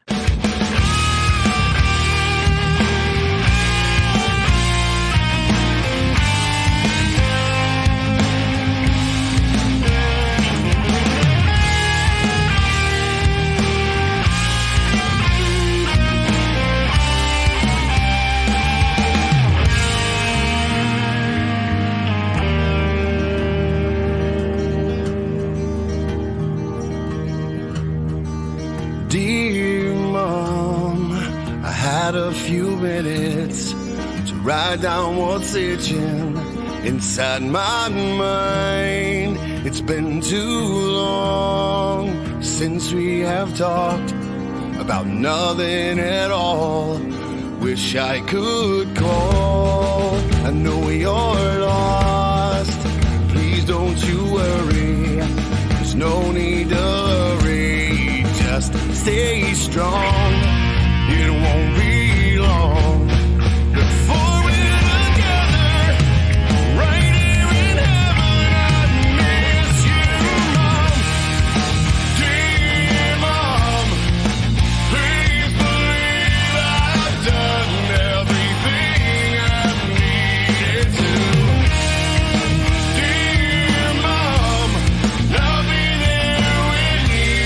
Dear Mom, I had a few minutes to write down what's itching inside my mind. It's been too long since we have talked about nothing at all. Wish I could call. I know you're lost. Please don't you worry. There's no need to hurry. Just stay strong. It won't be long before we're together, right here in heaven. I miss you, Mom. Dear Mom, please believe I've done everything I needed to. Dear Mom, I'll be there when you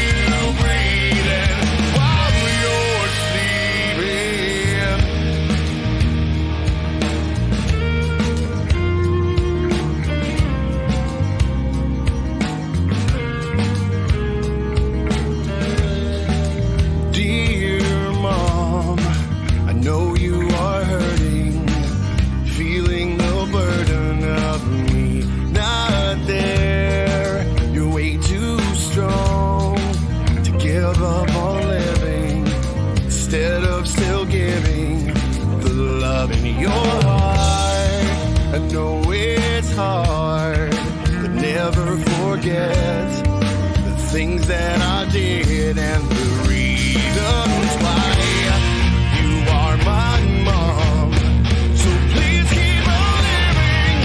breathing while you're sleeping. Dear Mom, I know you are hurting, feeling the burden of me not there. You're way too strong to give up on living, instead of still giving the love in your heart. I know it's hard, but never forget the things that I did and the reasons why you are my mom. So please keep on living,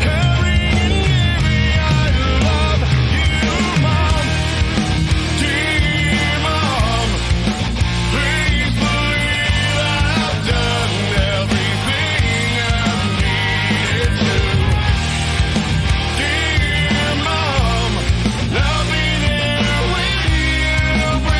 caring and giving. I love you, Mom. Dear Mom, please believe I've done everything I needed to. Dear Mom, I'll be there when you breathe.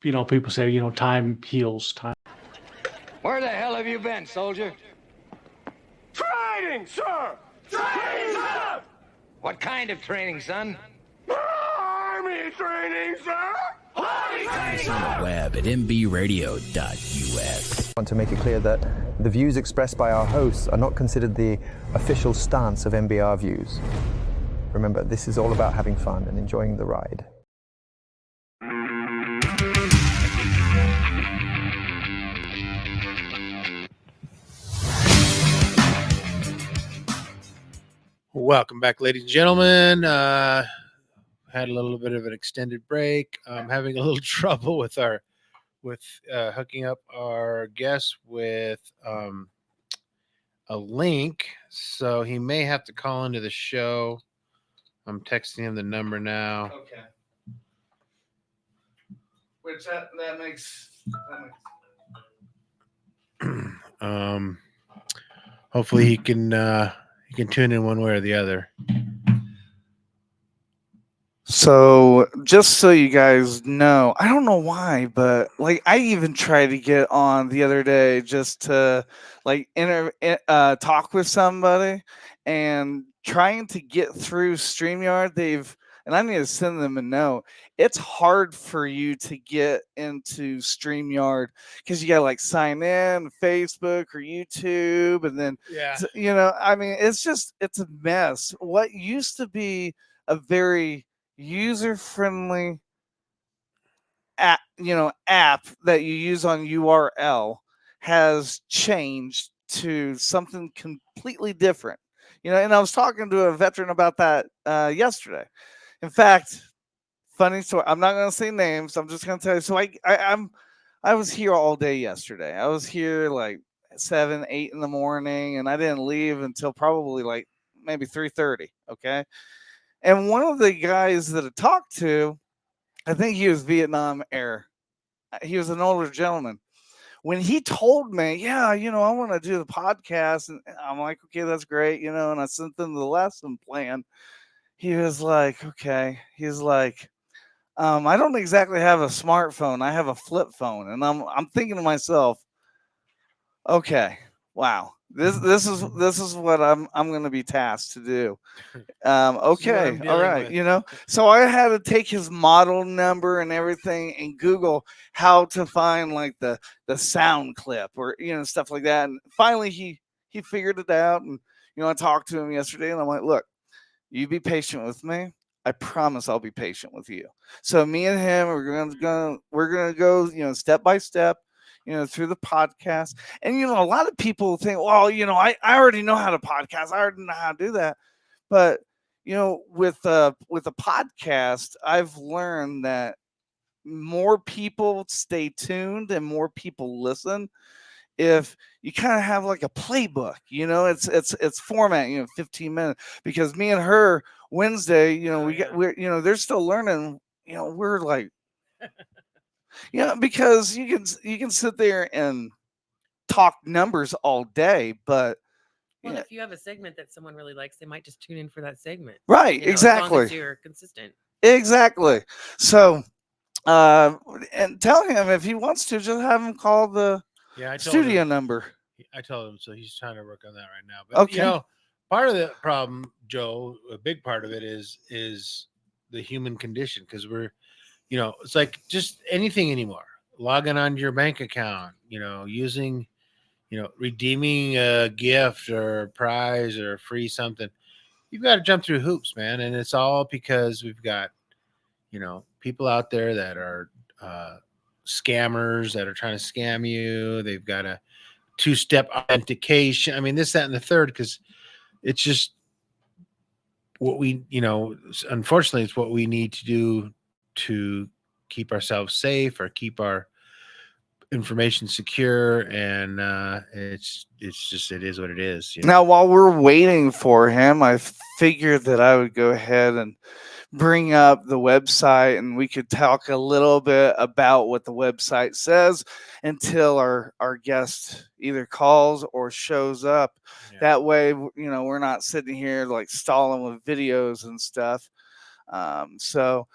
people say, time heals time. Where the hell have you been, soldier? Training, sir! Training, sir! What kind of training, son? Army training, sir! Army training, sir! Web at mbradio.us. I want to make it clear that the views expressed by our hosts are not considered the official stance of MBR Views. Remember, this is all about having fun and enjoying the ride. Welcome back, ladies and gentlemen. Had a little bit of an extended break. I'm having a little trouble with hooking up our guest with a link, so he may have to call into the show. I'm texting him the number now. Okay. Which that makes. Hopefully he can tune in one way or the other. So just so you guys know, I don't know why, but like I even tried to get on the other day just to like talk with somebody, and trying to get through StreamYard, and I need to send them a note. It's hard for you to get into StreamYard because you gotta like sign in Facebook or YouTube, and then I mean it's a mess. What used to be a very user-friendly app that you use on URL has changed to something completely different. And I was talking to a veteran about that yesterday. In fact, funny story. I'm not going to say names. I'm just going to tell you. So I was here all day yesterday. I was here like 7, 8 in the morning, and I didn't leave until probably like maybe 3:30. Okay. And one of the guys that I talked to, I think he was Vietnam era. He was an older gentleman. When he told me, yeah, I want to do the podcast, and I'm like, okay, that's great, and I sent them the lesson plan. He was like, okay. He's like, I don't exactly have a smartphone. I have a flip phone. And I'm thinking to myself, okay, wow, this is what I'm going to be tasked to do. Okay, all right, so I had to take his model number and everything and Google how to find like the sound clip or stuff like that. And finally he figured it out. And I talked to him yesterday, and I'm like, look, you be patient with me. I promise I'll be patient with you. So me and him we're gonna go step by step through the podcast. And a lot of people think, well, I already know how to podcast. I already know how to do that. But with a podcast, I've learned that more people stay tuned and more people listen if you kind of have like a playbook. It's format, 15 minutes, because me and her Wednesday, we're they're still learning. We're like, because you can sit there and talk numbers all day, but well, if you have a segment that someone really likes, they might just tune in for that segment. Right, exactly. As long as you're consistent. Exactly. So, and tell him if he wants to, just have him call the studio number. I told him, so he's trying to work on that right now. But okay. Part of the problem, Joe, a big part of it is the human condition, because we're, it's like just anything anymore. Logging on to your bank account, using, redeeming a gift or a prize or free something. You've got to jump through hoops, man. And it's all because we've got, people out there that are scammers that are trying to scam you. They've got a 2-step authentication. I mean, this, that, and the third, because it's just what we, unfortunately, it's what we need to do to keep ourselves safe or keep our information secure. And it's just, it is what it is. Now, while we're waiting for him, I figured that I would go ahead and bring up the website, and we could talk a little bit about what the website says until our guest either calls or shows up. That way, we're not sitting here like stalling with videos and stuff. So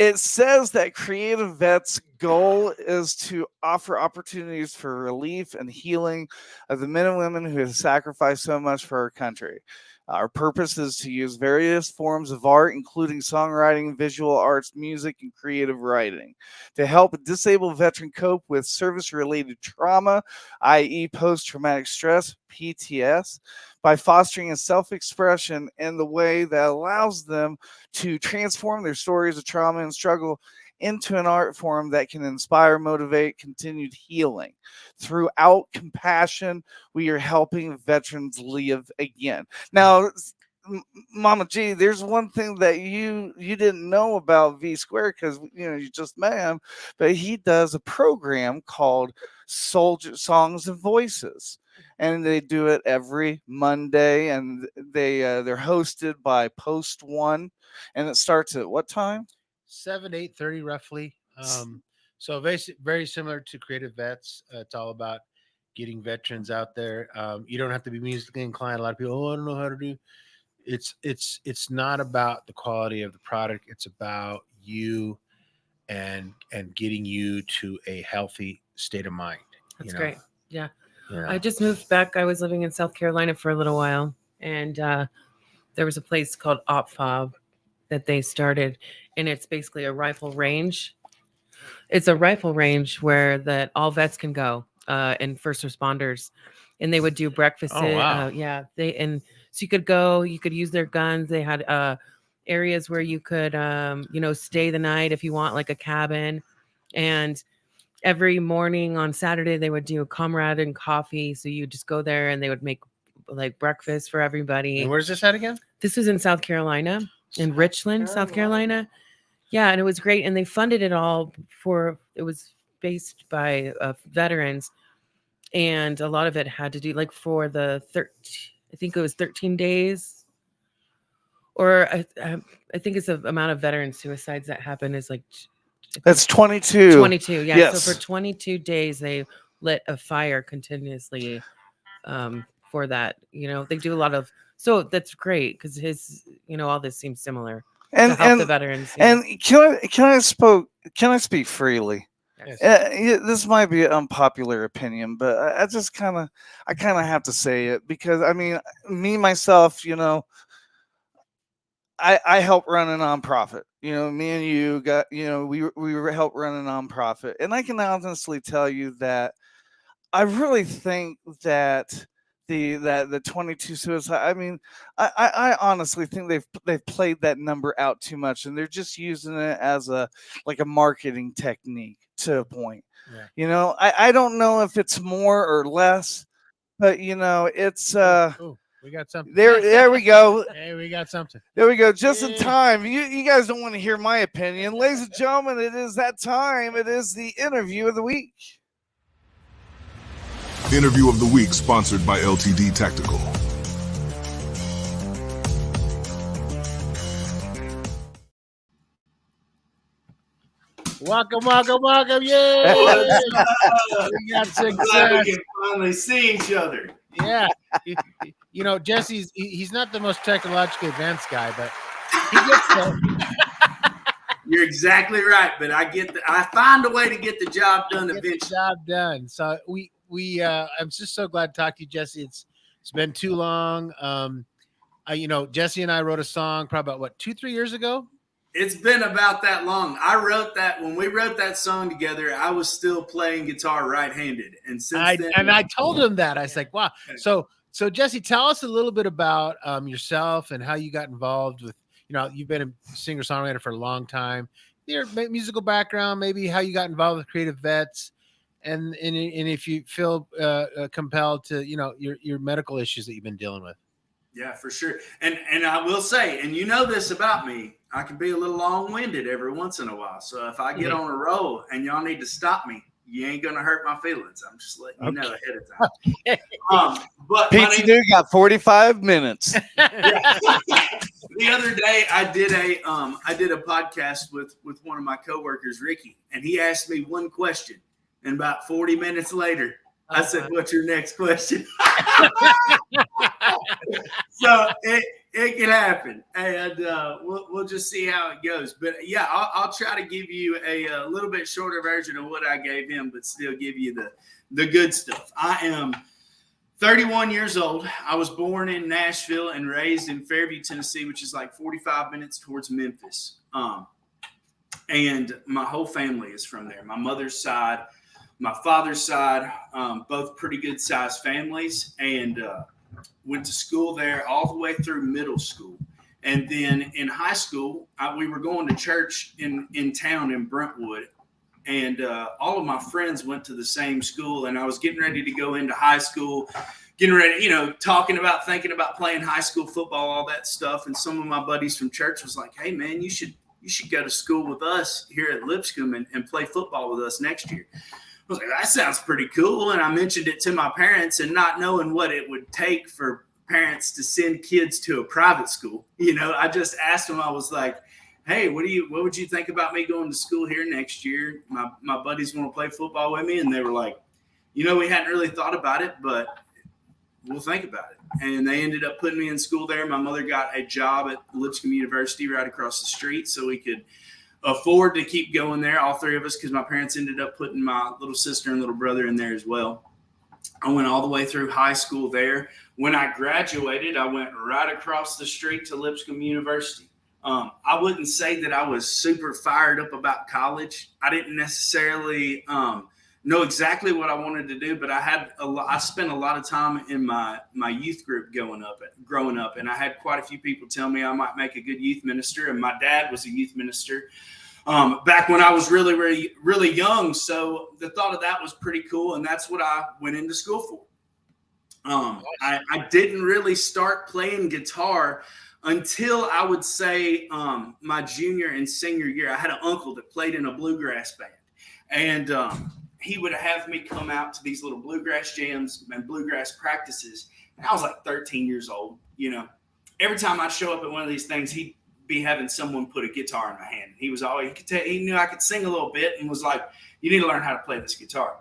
It says that CreatiVets' goal is to offer opportunities for relief and healing of the men and women who have sacrificed so much for our country. Our purpose is to use various forms of art, including songwriting, visual arts, music, and creative writing, to help a disabled veteran cope with service-related trauma, i.e. post-traumatic stress, PTS, by fostering a self-expression in the way that allows them to transform their stories of trauma and struggle into an art form that can inspire, motivate, continued healing. Throughout compassion, we are helping veterans live again. Now, Mama G, there's one thing that you didn't know about V Square, because you just met him, but he does a program called Soldier Songs and Voices, and they do it every Monday, and they're hosted by Post One, and it starts at what time? 7, 8:30 roughly. So very similar to CreatiVets. It's all about getting veterans out there. You don't have to be musically inclined. A lot of people, oh, I don't know how to do. It's not about the quality of the product. It's about you and getting you to a healthy state of mind. That's great. Yeah. Yeah. I just moved back. I was living in South Carolina for a little while, and there was a place called OpFob that they started, and it's basically a rifle range. It's a rifle range where that all vets can go, and first responders, and they would do breakfast. Oh, wow. Yeah, so you could go, you could use their guns. They had areas where you could, stay the night if you want, like a cabin, and every morning on Saturday they would do a comrade and coffee. So you just go there and they would make like breakfast for everybody. And where's this at again? This was in South Carolina, in Richland, South Carolina. Yeah, and it was great. And they funded it all it was based by veterans. And a lot of it had to do like for the I think it was 13 days. Or I think it's the amount of veteran suicides that happen is like That's 22. 22, yeah. Yes. So for 22 days, they lit a fire continuously for that. They do a lot of, so that's great because all this seems similar to help the veterans. And can I speak freely? Yes. This might be an unpopular opinion, but I kind of have to say it because me myself, I help run a nonprofit. Me and you got, we help run a nonprofit, and I can honestly tell you that I really think that the 22 suicide. I honestly think they've played that number out too much, and they're just using it as a marketing technique to a point. Yeah. I don't know if it's more or less, but it's we got something. There we go. Hey, we got something. There we go. Just in time. You guys don't want to hear my opinion. Ladies and gentlemen, it is that time. It is the interview of the week. Interview of the week sponsored by LTD Tactical. Welcome. Yay! We got success. Glad we can finally see each other. Yeah. Jesse's he's not the most technologically advanced guy, but he gets there. You're exactly right, but I find a way to get the job done eventually. The job done. So I'm just so glad to talk to you, Jesse. It's been too long. Jesse and I wrote a song probably about 2-3 years ago. It's been about that long. I wrote that when we wrote that song together. I was still playing guitar right-handed, and since then, and I told him that I was like, wow. So Jesse, tell us a little bit about yourself and how you got involved with. You've been a singer-songwriter for a long time. Your musical background, maybe how you got involved with CreatiVets, and if you feel compelled to, your medical issues that you've been dealing with. Yeah, for sure. And I will say, and you know this about me, I can be a little long-winded every once in a while. So if I get on a roll and y'all need to stop me, you ain't gonna hurt my feelings. I'm just letting you know ahead of time. But Pizza Dude got 45 minutes. The other day I did a podcast with one of my coworkers, Ricky, and he asked me one question, and about 40 minutes later, I said, "What's your next question?" So It can happen, and we'll just see how it goes. But yeah, I'll try to give you a little bit shorter version of what I gave him, but still give you the good stuff. I am 31 years old. I was born in Nashville and raised in Fairview, Tennessee, which is like 45 minutes towards Memphis. And my whole family is from there. My mother's side, my father's side, both pretty good sized families, and went to school there all the way through middle school. And then in high school, we were going to church in town in Brentwood. And all of my friends went to the same school. And I was getting ready to go into high school, getting ready, thinking about playing high school football, all that stuff. And some of my buddies from church was like, hey, man, you should go to school with us here at Lipscomb and play football with us next year. I was like, that sounds pretty cool. And I mentioned it to my parents, and not knowing what it would take for parents to send kids to a private school. I just asked them, I was like, hey, what would you think about me going to school here next year? My buddies want to play football with me. And they were like, we hadn't really thought about it, but we'll think about it. And they ended up putting me in school there. My mother got a job at Lipscomb University right across the street, so we could afford to keep going there, all three of us, because my parents ended up putting my little sister and little brother in there as well. I went all the way through high school there. When I graduated, I went right across the street to Lipscomb University. I wouldn't say that I was super fired up about college. I didn't necessarily know exactly what I wanted to do, but I spent a lot of time in my youth group growing up, and I had quite a few people tell me I might make a good youth minister, and my dad was a youth minister back when I was really, really, really young. So the thought of that was pretty cool, and that's what I went into school for. I didn't really start playing guitar until I would say my junior and senior year. I had an uncle that played in a bluegrass band, and he would have me come out to these little bluegrass jams and bluegrass practices. And I was like 13 years old. Every time I'd show up at one of these things, he'd be having someone put a guitar in my hand. He was always, he knew I could sing a little bit and was like, you need to learn how to play this guitar.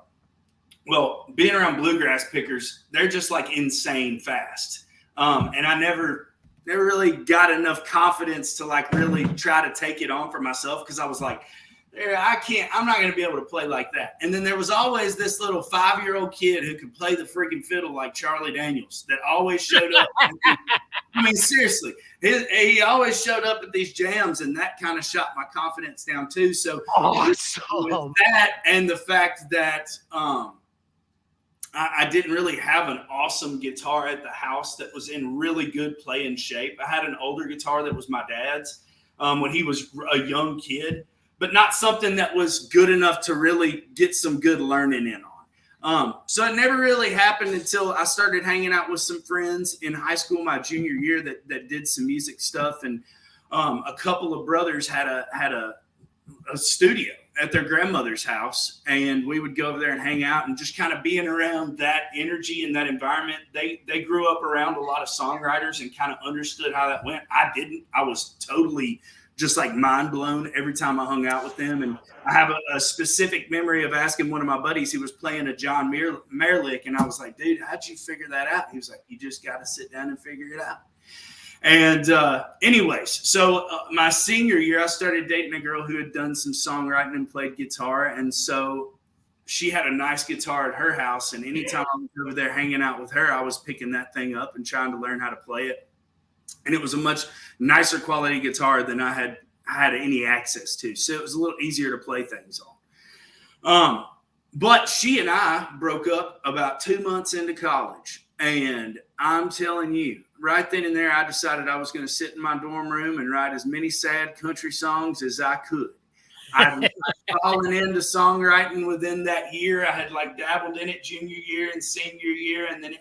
Well, being around bluegrass pickers, they're just like insane fast. And I never really got enough confidence to like really try to take it on for myself, because I was like, I'm not going to be able to play like that. And then there was always this little 5-year-old kid who could play the freaking fiddle like Charlie Daniels that always showed up. I mean, seriously, he always showed up at these jams, and that kind of shot my confidence down too. So awesome. With that, and the fact that I didn't really have an awesome guitar at the house that was in really good playing shape. I had an older guitar that was my dad's when he was a young kid, but not something that was good enough to really get some good learning in on. So it never really happened until I started hanging out with some friends in high school, my junior year, that did some music stuff. And a couple of brothers had a studio at their grandmother's house, and we would go over there and hang out, and just kind of being around that energy and that environment. They grew up around a lot of songwriters and kind of understood how that went. I didn't. I was totally just like mind blown every time I hung out with them. And I have a specific memory of asking one of my buddies who was playing a John Mayer lick, and I was like, dude, how'd you figure that out? He was like, you just got to sit down and figure it out. And anyways, so my senior year, I started dating a girl who had done some songwriting and played guitar. And so she had a nice guitar at her house. And anytime I was over there hanging out with her, I was picking that thing up and trying to learn how to play it. And it was a much nicer quality guitar than I had any access to. So it was a little easier to play things on. But she and I broke up about 2 months into college. And I'm telling you, right then and there, I decided I was going to sit in my dorm room and write as many sad country songs as I could. I'd fallen into songwriting within that year. I had like dabbled in it junior year and senior year. And then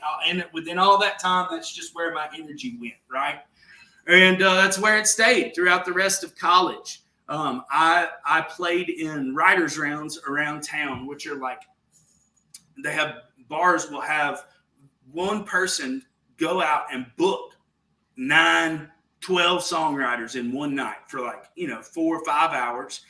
within all that time, that's just where my energy went, right? And that's where it stayed throughout the rest of college. I played in writers' rounds around town, which are like, they have bars will have one person go out and book 9, 12 songwriters in one night for 4 or 5 hours.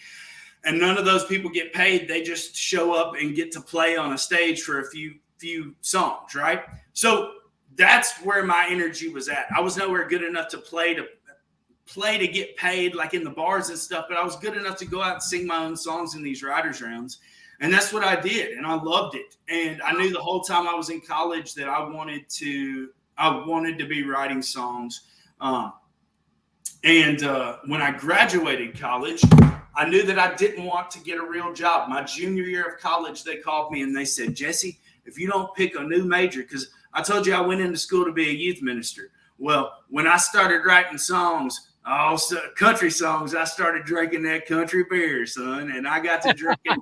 And none of those people get paid. They just show up and get to play on a stage for a few songs, right? So that's where my energy was at. I was nowhere good enough to play to get paid like in the bars and stuff, but I was good enough to go out and sing my own songs in these writers' rounds. And that's what I did. And I loved it. And I knew the whole time I was in college that I wanted to be writing songs. When I graduated college, I knew that I didn't want to get a real job. My junior year of college, they called me and they said, Jesse, if you don't pick a new major, because I told you I went into school to be a youth minister. Well, when I started writing songs, country songs, I started drinking that country beer, son. And I got to drinking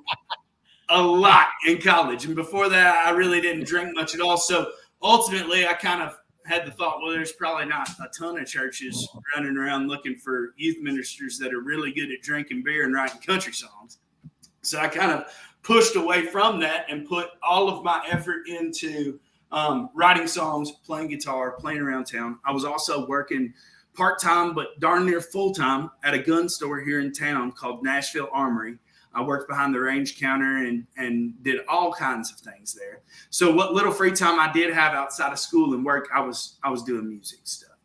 a lot in college. And before that, I really didn't drink much at all. So ultimately, I kind of had the thought, well, there's probably not a ton of churches running around looking for youth ministers that are really good at drinking beer and writing country songs. So I kind of pushed away from that and put all of my effort into writing songs, playing guitar, playing around town. I was also working part-time, but darn near full-time at a gun store here in town called Nashville Armory. I worked behind the range counter and did all kinds of things there. So what little free time I did have outside of school and work, I was doing music stuff.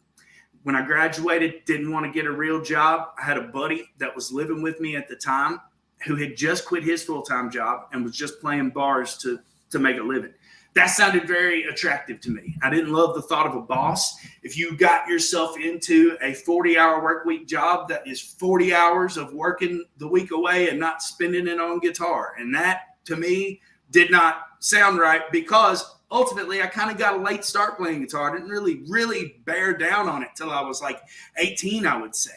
When I graduated, didn't want to get a real job. I had a buddy that was living with me at the time who had just quit his full-time job and was just playing bars to make a living. That sounded very attractive to me. I didn't love the thought of a boss. If you got yourself into a 40-hour work week job, that is 40 hours of working the week away and not spending it on guitar. And that, to me, did not sound right because ultimately I kind of got a late start playing guitar. I didn't really bear down on it till I was like 18, I would say.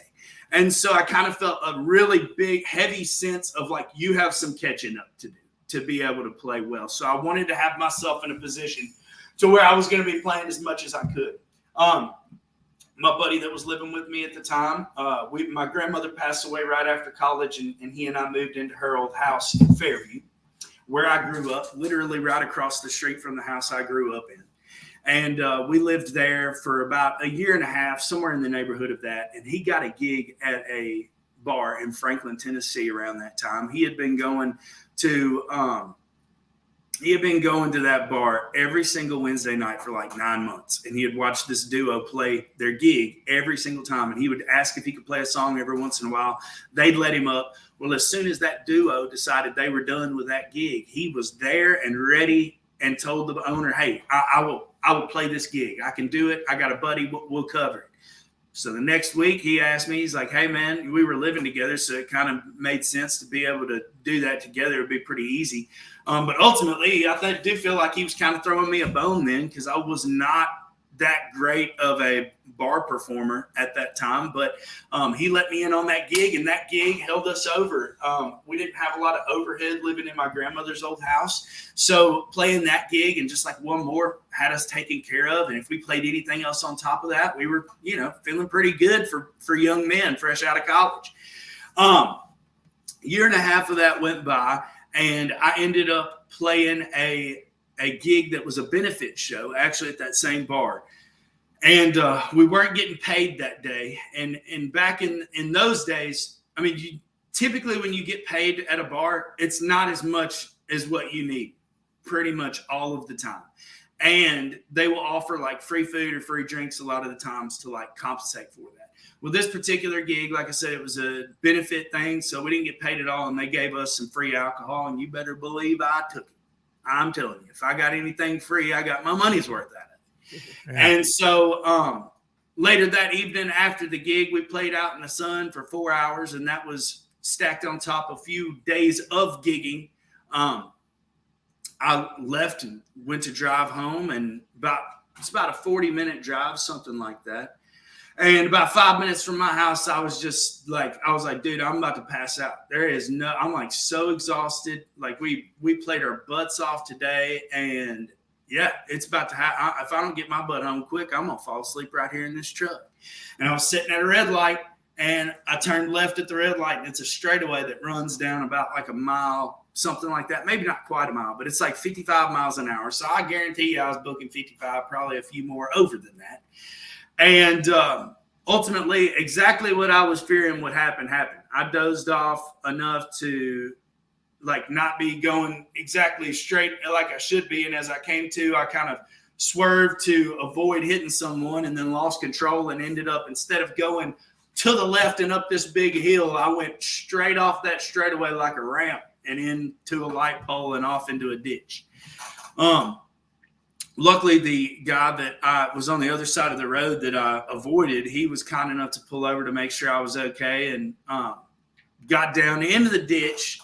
And so I kind of felt a really big, heavy sense of like, you have some catching up to do to be able to play well. So I wanted to have myself in a position to where I was going to be playing as much as I could. My buddy that was living with me at the time, my grandmother passed away right after college, and he and I moved into her old house in Fairview, where I grew up, literally right across the street from the house I grew up in. And we lived there for about a year and a half, somewhere in the neighborhood of that. And he got a gig at a bar in Franklin, Tennessee around that time. He had been going to that bar every single Wednesday night for like 9 months. And he had watched this duo play their gig every single time. And he would ask if he could play a song every once in a while. They'd let him up. Well, as soon as that duo decided they were done with that gig, he was there and ready and told the owner, hey, I will play this gig. I can do it. I got a buddy. We'll cover it. So the next week he asked me, he's like, hey man, we were living together. So it kind of made sense to be able to do that together. It'd be pretty easy. But ultimately I did feel like he was kind of throwing me a bone then, because I was not that great of a bar performer at that time. But he let me in on that gig, and that gig held us over. We didn't have a lot of overhead living in my grandmother's old house. So playing that gig and just like one more had us taken care of. And if we played anything else on top of that, we were, feeling pretty good for young men fresh out of college. Year and a half of that went by, and I ended up playing a gig that was a benefit show, actually at that same bar. And we weren't getting paid that day. And back in those days, I mean, typically when you get paid at a bar, it's not as much as what you need pretty much all of the time. And they will offer like free food or free drinks a lot of the times to like compensate for that. Well, this particular gig, like I said, it was a benefit thing. So we didn't get paid at all. And they gave us some free alcohol. And you better believe I took it. I'm telling you, if I got anything free, I got my money's worth out of it. Yeah. And so later that evening after the gig, we played out in the sun for 4 hours, and that was stacked on top of a few days of gigging. I left and went to drive home, and it's about a 40-minute drive, something like that. And about 5 minutes from my house, I was like, dude, I'm about to pass out. I'm like so exhausted. Like we played our butts off today, and yeah, it's about to happen. If I don't get my butt home quick, I'm going to fall asleep right here in this truck. And I was sitting at a red light, and I turned left at the red light, and it's a straightaway that runs down about like a mile, something like that. Maybe not quite a mile, but it's like 55 miles an hour. So I guarantee you I was booking 55, probably a few more over than that. And ultimately, exactly what I was fearing would happen happened. I dozed off enough to like not be going exactly straight like I should be. And as I came to, I kind of swerved to avoid hitting someone and then lost control and ended up, instead of going to the left and up this big hill, I went straight off that straightaway like a ramp and into a light pole and off into a ditch. Luckily, the guy that was on the other side of the road that I avoided, he was kind enough to pull over to make sure I was okay, and got down into the ditch,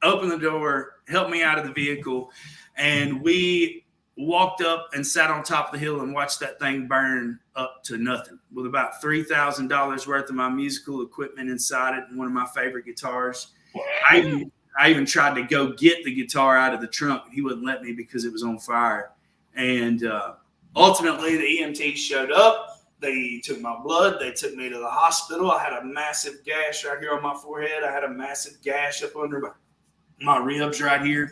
opened the door, helped me out of the vehicle, and we walked up and sat on top of the hill and watched that thing burn up to nothing, with about $3,000 worth of my musical equipment inside it and one of my favorite guitars. I even tried to go get the guitar out of the trunk, and he wouldn't let me because it was on fire. And ultimately, the EMTs showed up. They took my blood. They took me to the hospital. I had a massive gash right here on my forehead. I had a massive gash up under my ribs right here.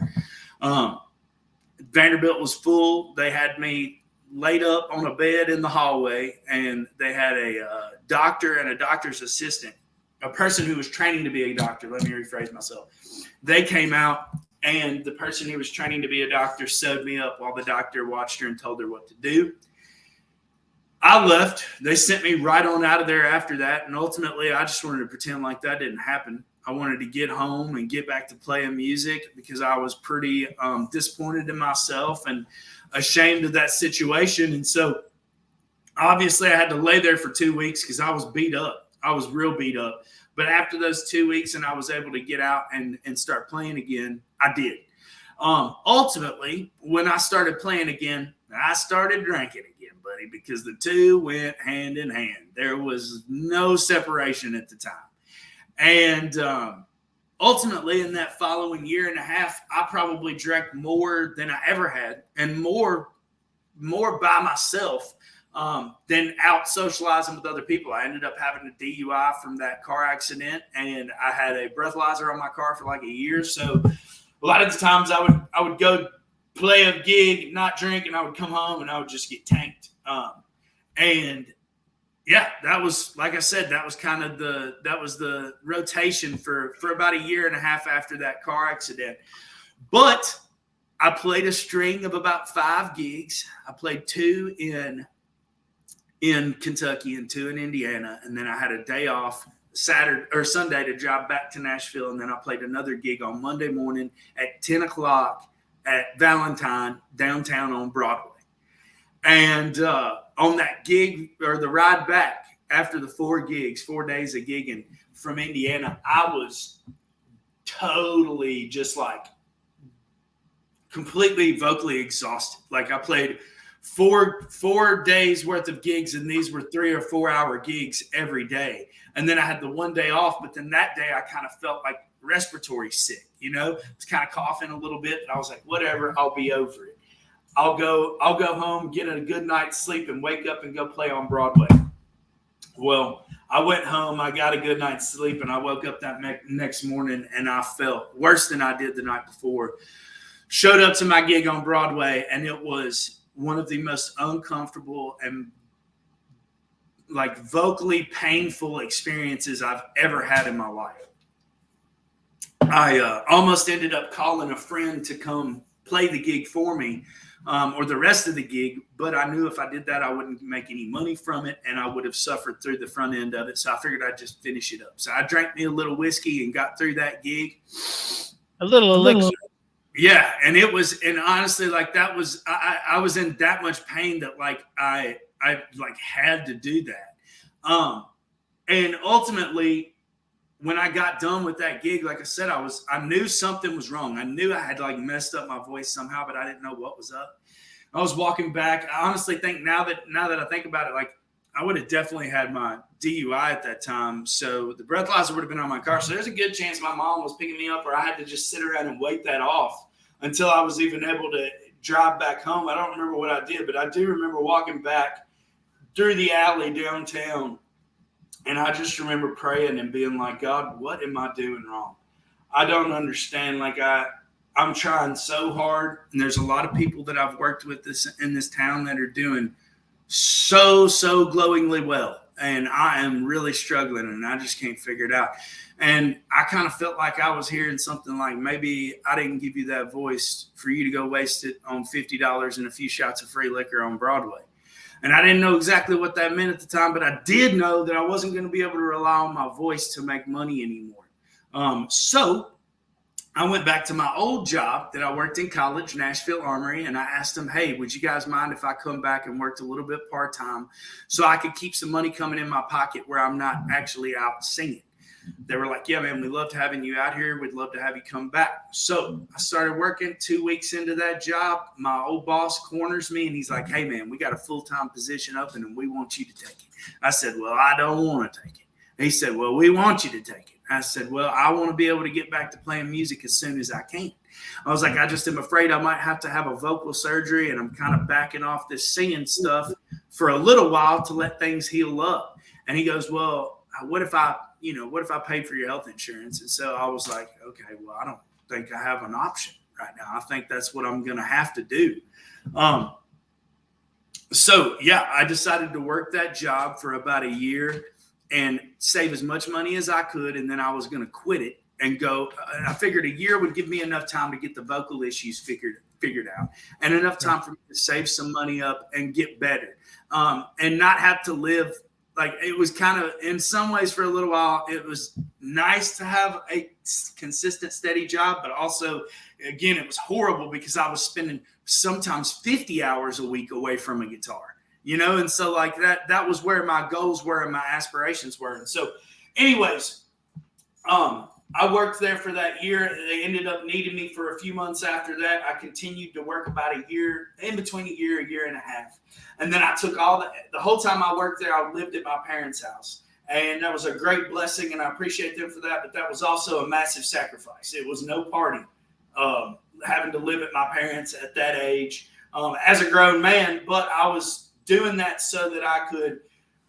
Vanderbilt was full. They had me laid up on a bed in the hallway, and they had a doctor and a doctor's assistant, a person who was training to be a doctor. Let me rephrase myself. They came out, and the person who was training to be a doctor sewed me up while the doctor watched her and told her what to do. I left. They sent me right on out of there after that, and ultimately, I just wanted to pretend like that didn't happen. I wanted to get home and get back to playing music because I was pretty disappointed in myself and ashamed of that situation. And so obviously I had to lay there for 2 weeks because I was beat up. I was real beat up. But after those 2 weeks and I was able to get out and start playing again, I did. Ultimately, when I started playing again, I started drinking again, buddy, because the two went hand in hand. There was no separation at the time. And ultimately, in that following year and a half, I probably drank more than I ever had, and more by myself than out socializing with other people. I ended up having a DUI from that car accident, and I had a breathalyzer on my car for like a year. So a lot of the times I would go play a gig, not drink, and I would come home and I would just get tanked. And yeah, that was, like I said, that was kind of the rotation for about a year and a half after that car accident. But I played a string of about 5 gigs. I played 2 in Kentucky and 2 in Indiana, and then I had a day off Saturday or Sunday to drive back to Nashville, and then I played another gig on Monday morning at 10 o'clock at Valentine downtown on Broadway. And on that gig, or the ride back after the 4 days of gigging from Indiana, I was totally just like completely vocally exhausted. Like I played four days worth of gigs, and these were 3 or 4 hour gigs every day. And then I had the 1 day off, but then that day I kind of felt like respiratory sick, I was kind of coughing a little bit, and I was like, whatever, I'll be over it. I'll go home, get a good night's sleep, and wake up and go play on Broadway. Well, I went home, I got a good night's sleep, and I woke up that next morning, and I felt worse than I did the night before. Showed up to my gig on Broadway, and it was one of the most uncomfortable and like vocally painful experiences I've ever had in my life. I almost ended up calling a friend to come play the gig for me, or the rest of the gig, but I knew if I did that, I wouldn't make any money from it, and I would have suffered through the front end of it. So I figured I'd just finish it up. So I drank me a little whiskey and got through that gig. A little elixir. Yeah, and it was, and honestly, like that was, I was in that much pain that like I like had to do that. And ultimately, when I got done with that gig, like I said, I knew something was wrong. I knew I had like messed up my voice somehow, but I didn't know what was up. I was walking back. I honestly think now that I think about it, like I would have definitely had my DUI at that time. So the breathalyzer would have been on my car. So there's a good chance my mom was picking me up, or I had to just sit around and wait that off until I was even able to drive back home. I don't remember what I did, but I do remember walking back through the alley downtown. And I just remember praying and being like, God, what am I doing wrong? I don't understand. Like I'm trying so hard. And there's a lot of people that I've worked with in this town that are doing so glowingly well. and I am really struggling, and I just can't figure it out. And I kind of felt like I was hearing something like, maybe I didn't give you that voice for you to go waste it on $50 and a few shots of free liquor on Broadway. And I didn't know exactly what that meant at the time, but I did know that I wasn't going to be able to rely on my voice to make money anymore. So I went back to my old job that I worked in college, Nashville Armory, and I asked them, hey, would you guys mind if I come back and worked a little bit part-time so I could keep some money coming in my pocket where I'm not actually out singing? They were like, yeah, man, we loved having you out here. We'd love to have you come back. So I started working. 2 weeks into that job, my old boss corners me, and he's like, hey, man, we got a full-time position open, and we want you to take it. I said, well, I don't want to take it. He said, well, we want you to take it. I said, well, I want to be able to get back to playing music as soon as I can. I was like, I just am afraid I might have to have a vocal surgery, and I'm kind of backing off this singing stuff for a little while to let things heal up. And he goes, well, what if I paid for your health insurance? And so I was like, okay, well, I don't think I have an option right now. I think that's what I'm going to have to do. So yeah, I decided to work that job for about a year and save as much money as I could. And then I was going to quit it and go. I figured a year would give me enough time to get the vocal issues figured out, and enough time for me to save some money up and get better, and not have to live. Like, it was kind of, in some ways, for a little while, it was nice to have a consistent, steady job, but also, again, it was horrible because I was spending sometimes 50 hours a week away from a guitar, and so like that was where my goals were and my aspirations were. And so anyways, I worked there for that year. They ended up needing me for a few months after that. I continued to work about a year, in between a year and a half. And then I took the whole time I worked there, I lived at my parents' house. And that was a great blessing, and I appreciate them for that. But that was also a massive sacrifice. It was no party, having to live at my parents at that age as a grown man. But I was doing that so that I could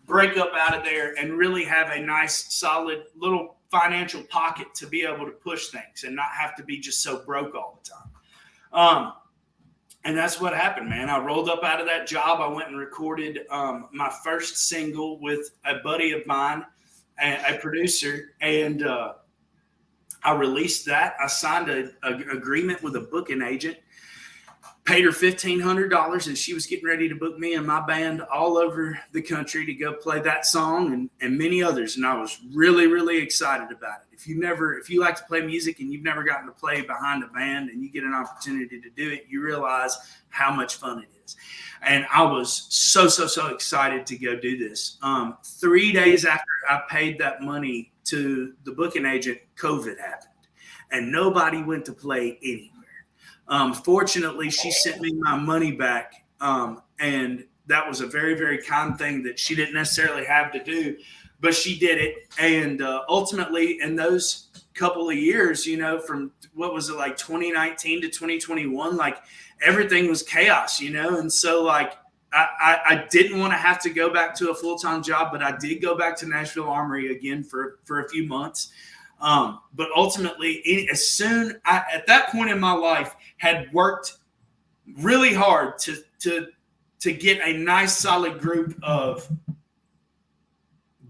break up out of there and really have a nice, solid little financial pocket to be able to push things and not have to be just so broke all the time. And that's what happened, man. I rolled up out of that job. I went and recorded my first single with a buddy of mine, a producer, and I released that. I signed an agreement with a booking agent, paid her $1,500, and she was getting ready to book me and my band all over the country to go play that song and many others. And I was really, really excited about it. If you like to play music and you've never gotten to play behind a band and you get an opportunity to do it, you realize how much fun it is. And I was so excited to go do this. 3 days after I paid that money to the booking agent, COVID happened, and nobody went to play anywhere. Fortunately, she sent me my money back, and that was a very, very kind thing that she didn't necessarily have to do, but she did it. And ultimately, in those couple of years, from what was it, like 2019 to 2021, like everything was chaos, and so like I didn't want to have to go back to a full-time job, but I did go back to Nashville Armory again for a few months. But ultimately, at that point in my life, had worked really hard to get a nice solid group of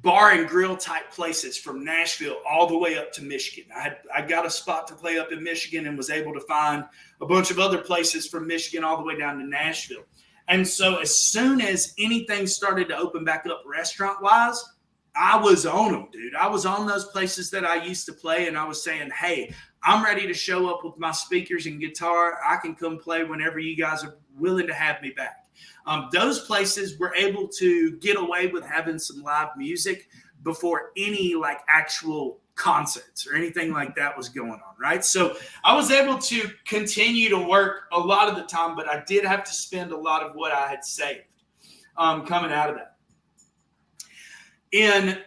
bar and grill type places from Nashville all the way up to Michigan. I got a spot to play up in Michigan and was able to find a bunch of other places from Michigan all the way down to Nashville. And so as soon as anything started to open back up restaurant wise, I was on them, dude. I was on those places that I used to play, and I was saying, hey, I'm ready to show up with my speakers and guitar. I can come play whenever you guys are willing to have me back. Those places were able to get away with having some live music before any like actual concerts or anything like that was going on, right? So I was able to continue to work a lot of the time, but I did have to spend a lot of what I had saved coming out of that. In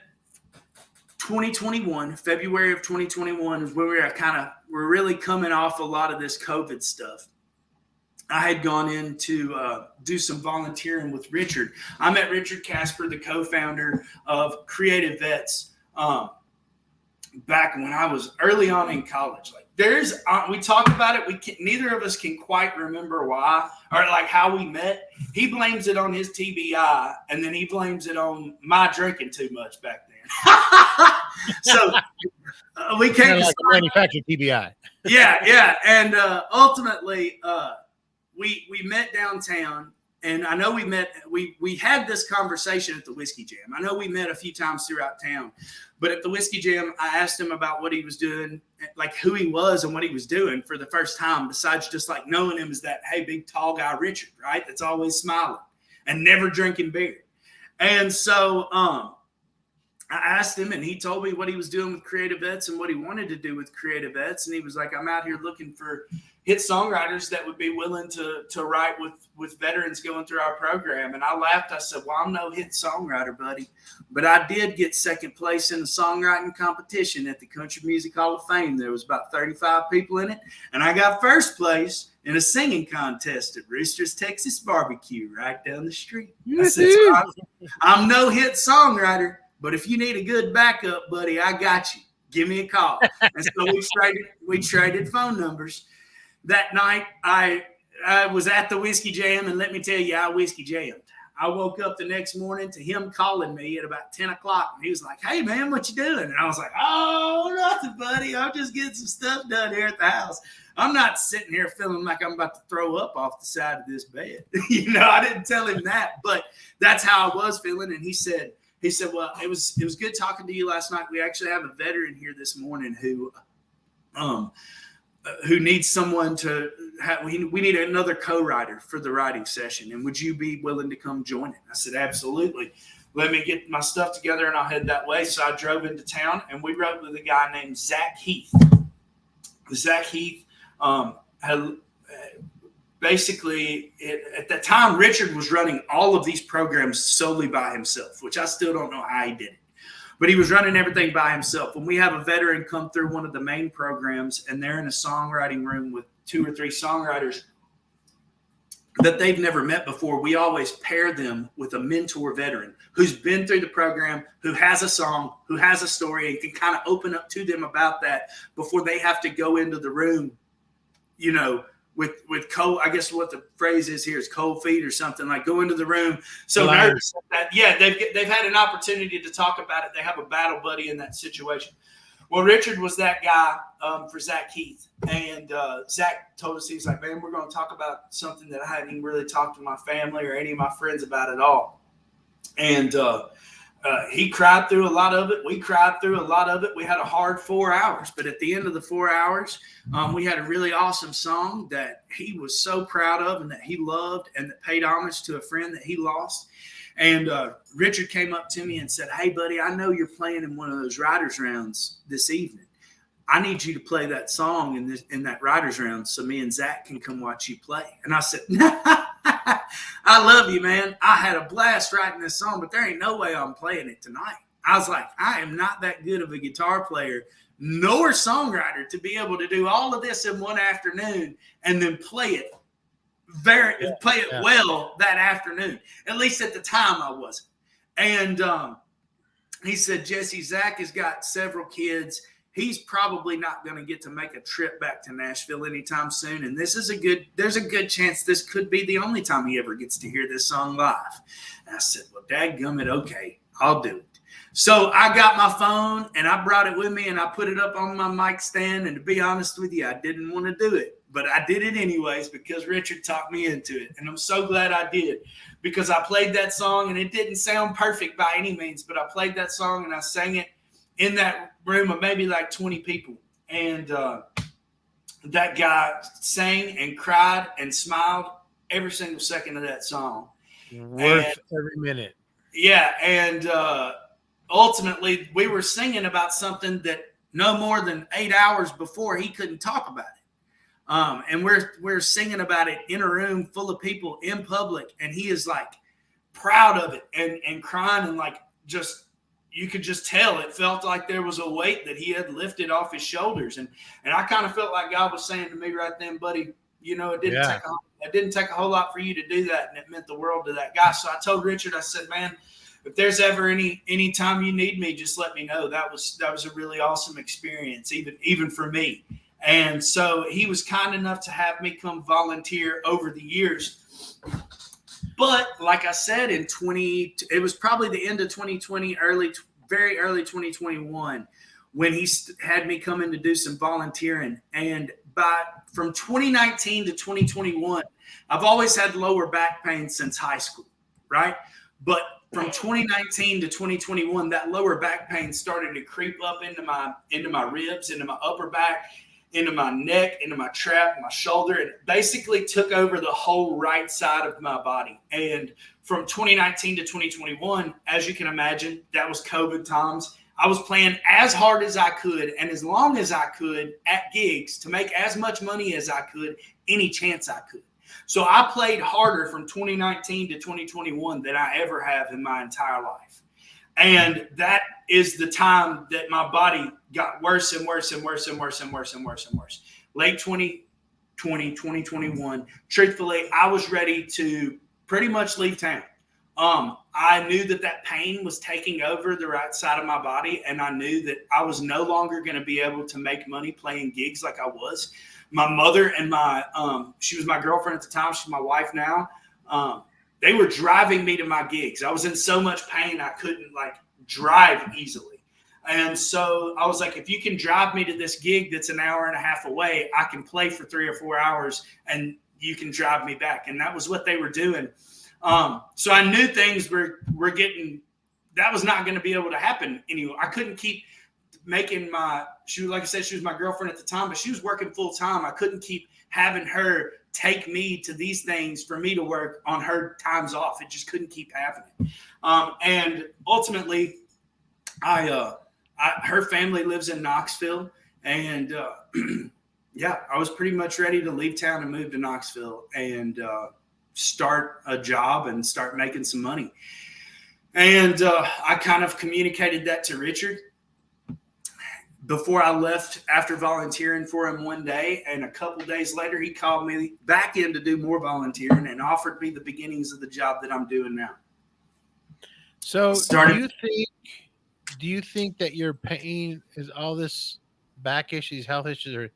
2021, February of 2021 is where we're really coming off a lot of this COVID stuff. I had gone in to do some volunteering with Richard. I met Richard Casper, the co-founder of CreatiVets, back when I was early on in college, like there's we talk about it. Neither of us can quite remember why or like how we met. He blames it on his TBI, and then he blames it on my drinking too much back then. So we Kind can't of like a manufactured TBI. yeah. And ultimately, we met downtown, and I know we had this conversation at the Whiskey Jam. I know we met a few times throughout town, but at the Whiskey Jam, I asked him about what he was doing, like who he was and what he was doing for the first time, besides just like knowing him as that, hey, big tall guy Richard, right? That's always smiling and never drinking beer. And so I asked him, and he told me what he was doing with CreatiVets and what he wanted to do with CreatiVets. And he was like, I'm out here looking for hit songwriters that would be willing to write with veterans going through our program. And I laughed. I said, well, I'm no hit songwriter, buddy, but I did get second place in the songwriting competition at the Country Music Hall of Fame. There was about 35 people in it. And I got first place in a singing contest at Rooster's Texas Barbecue right down the street. I said, so I'm no hit songwriter, but if you need a good backup, buddy, I got you. Give me a call. And so we traded phone numbers. That night, I was at the Whiskey Jam, and let me tell you, I whiskey jammed. I woke up the next morning to him calling me at about 10 o'clock, and he was like, hey, man, what you doing? And I was like, oh, nothing, buddy. I'm just getting some stuff done here at the house. I'm not sitting here feeling like I'm about to throw up off the side of this bed. I didn't tell him that, but that's how I was feeling. And he said, well, it was good talking to you last night. We actually have a veteran here this morning who needs someone to have, we need another co-writer for the writing session. And would you be willing to come join it? I said, absolutely. Let me get my stuff together and I'll head that way. So I drove into town and we wrote with a guy named Zach Heath. Zach Heath had basically, at that time, Richard was running all of these programs solely by himself, which I still don't know how he did it. But he was running everything by himself. When we have a veteran come through one of the main programs and they're in a songwriting room with 2 or 3 songwriters that they've never met before, we always pair them with a mentor veteran who's been through the program, who has a song, who has a story, and can kind of open up to them about that before they have to go into the room, with cold, I guess what the phrase is here is cold feet or something, like go into the room so nervous that they've had an opportunity to talk about it. They have a battle buddy in that situation. Well, Richard was that guy for Zach Heath, and Zach told us, he was like, man, we're going to talk about something that I hadn't even really talked to my family or any of my friends about at all. And he cried through a lot of it. We cried through a lot of it. We had a hard 4 hours, but at the end of the 4 hours, we had a really awesome song that he was so proud of and that he loved and that paid homage to a friend that he lost. And Richard came up to me and said, hey, buddy, I know you're playing in one of those writers' rounds this evening. I need you to play that song in that writers' round so me and Zach can come watch you play. And I said, I love you, man. I had a blast writing this song, but there ain't no way I'm playing it tonight. I was like, I am not that good of a guitar player nor songwriter to be able to do all of this in one afternoon and then play it well that afternoon. At least at the time I wasn't. And he said, Jesse, Zach has got several kids. He's probably not going to get to make a trip back to Nashville anytime soon. And there's a good chance this could be the only time he ever gets to hear this song live. And I said, well, dadgummit, okay, I'll do it. So I got my phone and I brought it with me and I put it up on my mic stand. And to be honest with you, I didn't want to do it, but I did it anyways because Richard talked me into it. And I'm so glad I did, because I played that song and it didn't sound perfect by any means, but I played that song and I sang it in that room of maybe like 20 people. And that guy sang and cried and smiled every single second of that song. Worth every minute. Yeah. And ultimately, we were singing about something that no more than 8 hours before he couldn't talk about it. And we're singing about it in a room full of people in public. And he is like proud of it and crying and like just, you could just tell it felt like there was a weight that he had lifted off his shoulders. And I kind of felt like God was saying to me right then, buddy, it didn't take a whole lot for you to do that. And it meant the world to that guy. So I told Richard, I said, man, if there's ever any time you need me, just let me know. That was a really awesome experience, even for me. And so he was kind enough to have me come volunteer over the years. But like I said, it was probably the end of 2020, very early 2021, when he had me come in to do some volunteering. And from 2019 to 2021, I've always had lower back pain since high school, right? But from 2019 to 2021, that lower back pain started to creep up into my ribs, into my upper back, into my neck, into my trap, my shoulder. And it basically took over the whole right side of my body. And from 2019 to 2021, as you can imagine, that was COVID times. I was playing as hard as I could and as long as I could at gigs to make as much money as I could, any chance I could. So I played harder from 2019 to 2021 than I ever have in my entire life. And that is the time that my body got worse and worse and worse and worse and worse and worse and worse. Late 2020, 2021, truthfully, I was ready to pretty much leave town. I knew that pain was taking over the right side of my body, and I knew that I was no longer going to be able to make money playing gigs like I was. My mother and she was my girlfriend at the time, she's my wife now, they were driving me to my gigs. I was in so much pain, I couldn't drive easily. And so I was like, if you can drive me to this gig that's an hour and a half away, I can play for 3 or 4 hours and you can drive me back. And that was what they were doing. So I knew things were getting, that was not going to be able to happen anymore. I couldn't keep making like I said, she was my girlfriend at the time, but she was working full time. I couldn't keep having her take me to these things for me to work on her times off. It just couldn't keep happening. And ultimately her family lives in Knoxville, and yeah, I was pretty much ready to leave town and move to Knoxville and start a job and start making some money. And I kind of communicated that to Richard before I left after volunteering for him one day. And a couple days later, he called me back in to do more volunteering and offered me the beginnings of the job that I'm doing now. So do you think that your pain is all this back issues, health issues,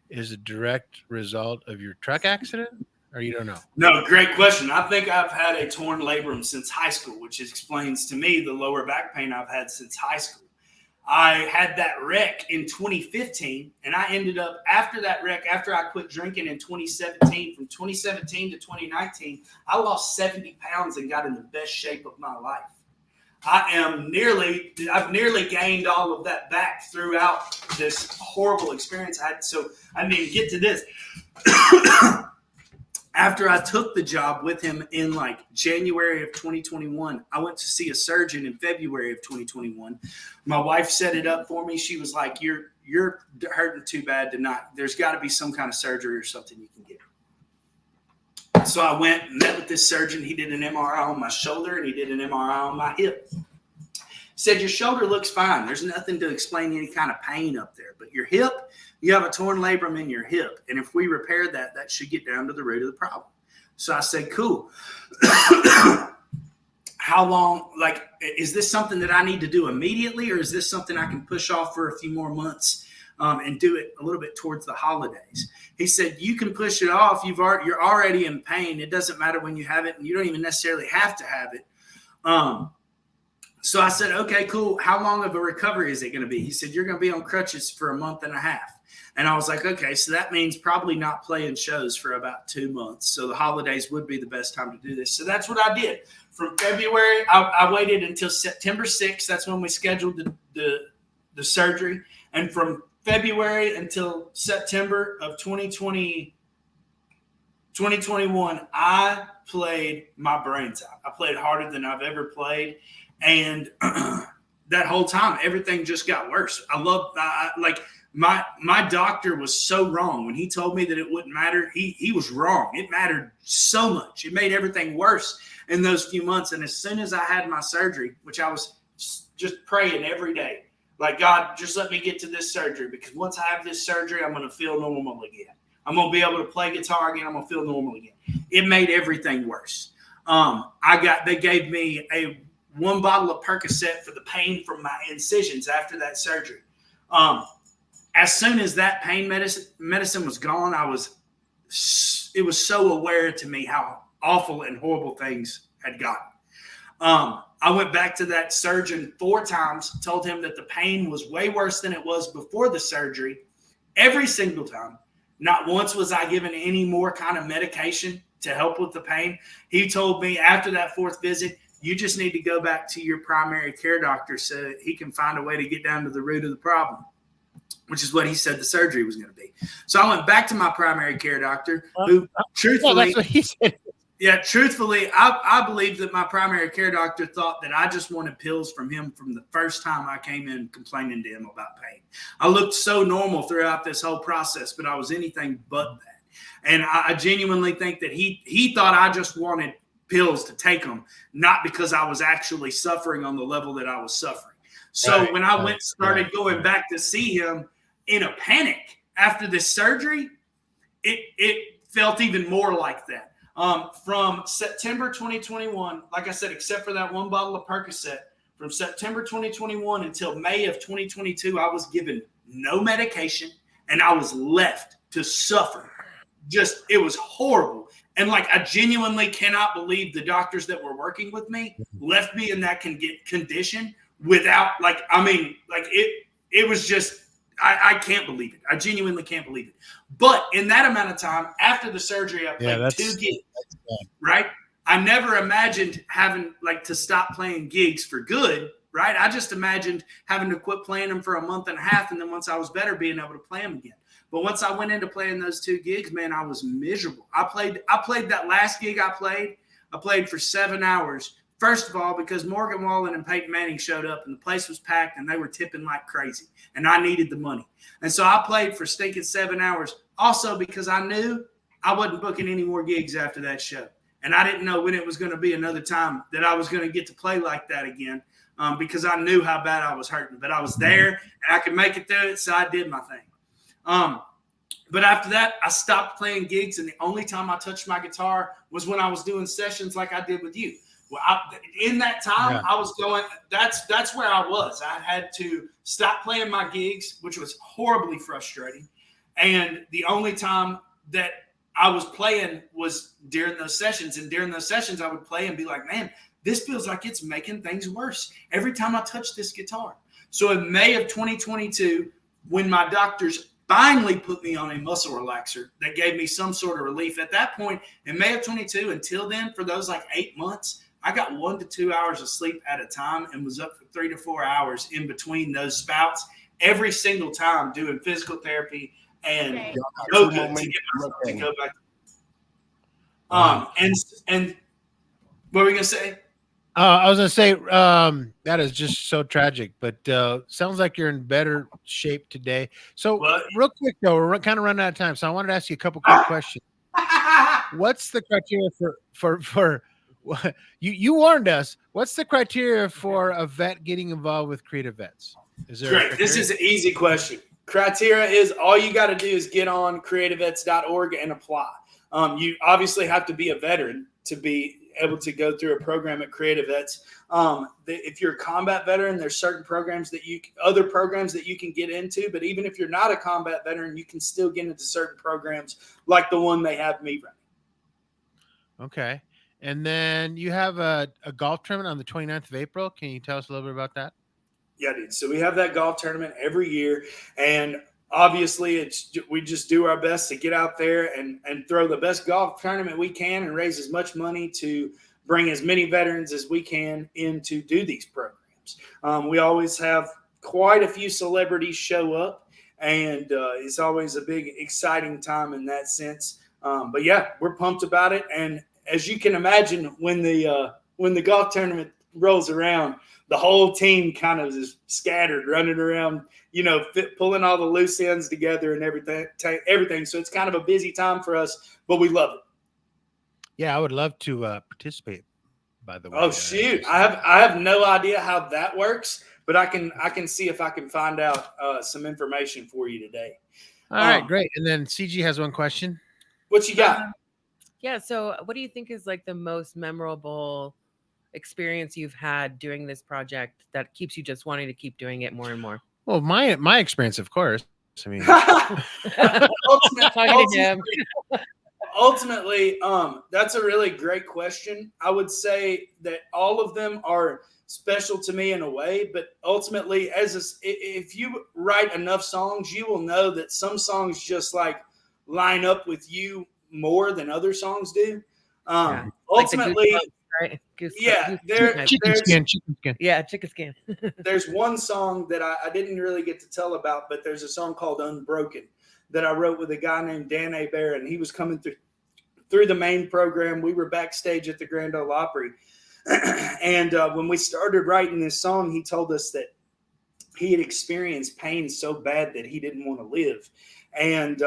is a direct result of your truck accident, or you don't know? No, great question. I think I've had a torn labrum since high school, which explains to me the lower back pain I've had since high school. I had that wreck in 2015, and I ended up, after that wreck, after I quit drinking in 2017, from 2017 to 2019, I lost 70 pounds and got in the best shape of my life. I've nearly gained all of that back throughout this horrible experience I had. So I didn't even get to this. After I took the job with him in January of 2021, I went to see a surgeon in February of 2021. My wife set it up for me. She was like, you're hurting too bad to not, there's got to be some kind of surgery or something you can get. So I went and met with this surgeon. He did an MRI on my shoulder and he did an MRI on my hip. Said, your shoulder looks fine. There's nothing to explain any kind of pain up there. But your hip, you have a torn labrum in your hip. And if we repair that, that should get down to the root of the problem. So I said, cool. How long, is this something that I need to do immediately, or is this something I can push off for a few more months and do it a little bit towards the holidays? He said, you can push it off. You're already in pain. It doesn't matter when you have it, and you don't even necessarily have to have it. So I said, okay, cool. How long of a recovery is it going to be? He said, you're going to be on crutches for a month and a half. And I was like, okay, so that means probably not playing shows for about 2 months. So the holidays would be the best time to do this. So that's what I did. From February, I waited until September 6th. That's when we scheduled the surgery. And from February until September of 2021, I played my brains out. I played harder than I've ever played. And that whole time, everything just got worse. My doctor was so wrong. When he told me that it wouldn't matter, he was wrong. It mattered so much. It made everything worse in those few months. And as soon as I had my surgery, which I was just praying every day, God, just let me get to this surgery, because once I have this surgery, I'm going to feel normal again. I'm going to be able to play guitar again. I'm going to feel normal again. It made everything worse. They gave me one bottle of Percocet for the pain from my incisions after that surgery. as soon as that pain medicine was gone, it was so aware to me how awful and horrible things had gotten. I went back to that surgeon 4 times, told him that the pain was way worse than it was before the surgery. Every single time, not once was I given any more kind of medication to help with the pain. He told me after that 4th visit, you just need to go back to your primary care doctor so that he can find a way to get down to the root of the problem, which is what he said the surgery was going to be. So I went back to my primary care doctor, who truthfully, that's what he said. Yeah, truthfully, I believe that my primary care doctor thought that I just wanted pills from him from the first time I came in complaining to him about pain. I looked so normal throughout this whole process, but I was anything but that. And I genuinely think that he thought I just wanted pills to take them, not because I was actually suffering on the level that I was suffering. So when I started going back to see him in a panic after this surgery, it felt even more like that. From September 2021, like I said, except for that 1 bottle of Percocet, from September 2021 until May of 2022, I was given no medication and I was left to suffer. It was horrible. And like, I genuinely cannot believe the doctors that were working with me left me in that condition without, it was just, I can't believe it. I genuinely can't believe it. But in that amount of time, after the surgery, I played 2 gigs, right? I never imagined having to stop playing gigs for good, right? I just imagined having to quit playing them for a month and a half. And then once I was better, being able to play them again. But once I went into playing those 2 gigs, man, I was miserable. I played that last gig I played for 7 hours. First of all, because Morgan Wallen and Peyton Manning showed up and the place was packed and they were tipping like crazy and I needed the money. And so I played for stinking 7 hours. Also because I knew I wasn't booking any more gigs after that show. And I didn't know when it was going to be another time that I was going to get to play like that again, because I knew how bad I was hurting. But I was there and I could make it through it, so I did my thing. But after that, I stopped playing gigs, and the only time I touched my guitar was when I was doing sessions like I did with you. Well, in that time, I was going. That's where I was. I had to stop playing my gigs, which was horribly frustrating. And the only time that I was playing was during those sessions. And during those sessions, I would play and be like, man, this feels like it's making things worse every time I touch this guitar. So in May of 2022, when my doctors finally put me on a muscle relaxer that gave me some sort of relief, at that point in May of 22, until then, for those 8 months, I got 1 to 2 hours of sleep at a time and was up for 3 to 4 hours in between those spouts every single time doing physical therapy and yoga to get myself to go back. And what were we gonna say? I was gonna say that is just so tragic, but sounds like you're in better shape today. So real quick though, we're kind of running out of time, so I wanted to ask you a couple quick questions. What's the criteria for you warned us? What's the criteria for a vet getting involved with CreatiVets? Is there Great. This is an easy question. Criteria is all you got to do is get on creativevets.org and apply. You obviously have to be a veteran to be able to go through a program at CreatiVets. If you're a combat veteran, there's certain programs other programs that you can get into. But even if you're not a combat veteran, you can still get into certain programs like the one they have me running. Okay. And then you have a golf tournament on the 29th of April. Can you tell us a little bit about that? Yeah, dude. So we have that golf tournament every year, and obviously we just do our best to get out there and throw the best golf tournament we can and raise as much money to bring as many veterans as we can in to do these programs. We always have quite a few celebrities show up, and it's always a big, exciting time in that sense. But yeah, we're pumped about it. And as you can imagine, when the golf tournament rolls around, the whole team kind of is scattered, running around, pulling all the loose ends together and everything. So it's kind of a busy time for us, but we love it. Yeah, I would love to participate, by the way. Oh, shoot. I have no idea how that works, but I can see if I can find out some information for you today. All right, great. And then CG has one question. What you got? Yeah. So what do you think is the most memorable experience you've had doing this project that keeps you just wanting to keep doing it more and more? Well, my experience, of course. I mean, Talking to him. Ultimately, that's a really great question. I would say that all of them are special to me in a way, but ultimately, if you write enough songs, you will know that some songs just like line up with you more than other songs do. Yeah. Ultimately, Like the right? yeah, chicken skin. Yeah, chicken skin. there's one song that I didn't really get to tell about, but there's a song called Unbroken that I wrote with a guy named Dan A. Barron. He was coming through the main program. We were backstage at the Grand Ole Opry. And when we started writing this song, he told us that he had experienced pain so bad that he didn't want to live. And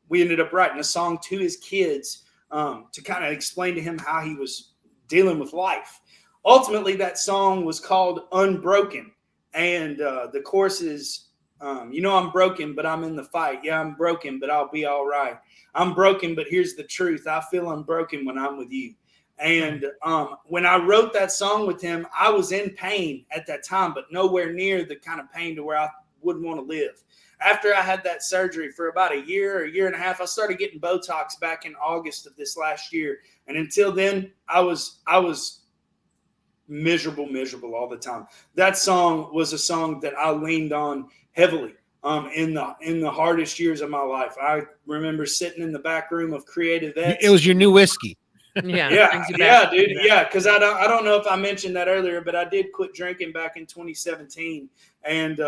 we ended up writing a song to his kids to kind of explain to him how he was dealing with life. Ultimately, that song was called Unbroken. And the chorus is, I'm broken, but I'm in the fight. Yeah, I'm broken, but I'll be all right. I'm broken, but here's the truth. I feel unbroken when I'm with you. And when I wrote that song with him, I was in pain at that time, but nowhere near the kind of pain to where I wouldn't want to live. After I had that surgery for about a year and a half, I started getting Botox back in August of this last year. And until then, I was miserable all the time. That song was a song that I leaned on heavily in the hardest years of my life. I remember sitting in the back room of CreatiVets. It was your new whiskey. Yeah, dude. Yeah, because I don't know if I mentioned that earlier, but I did quit drinking back in 2017, and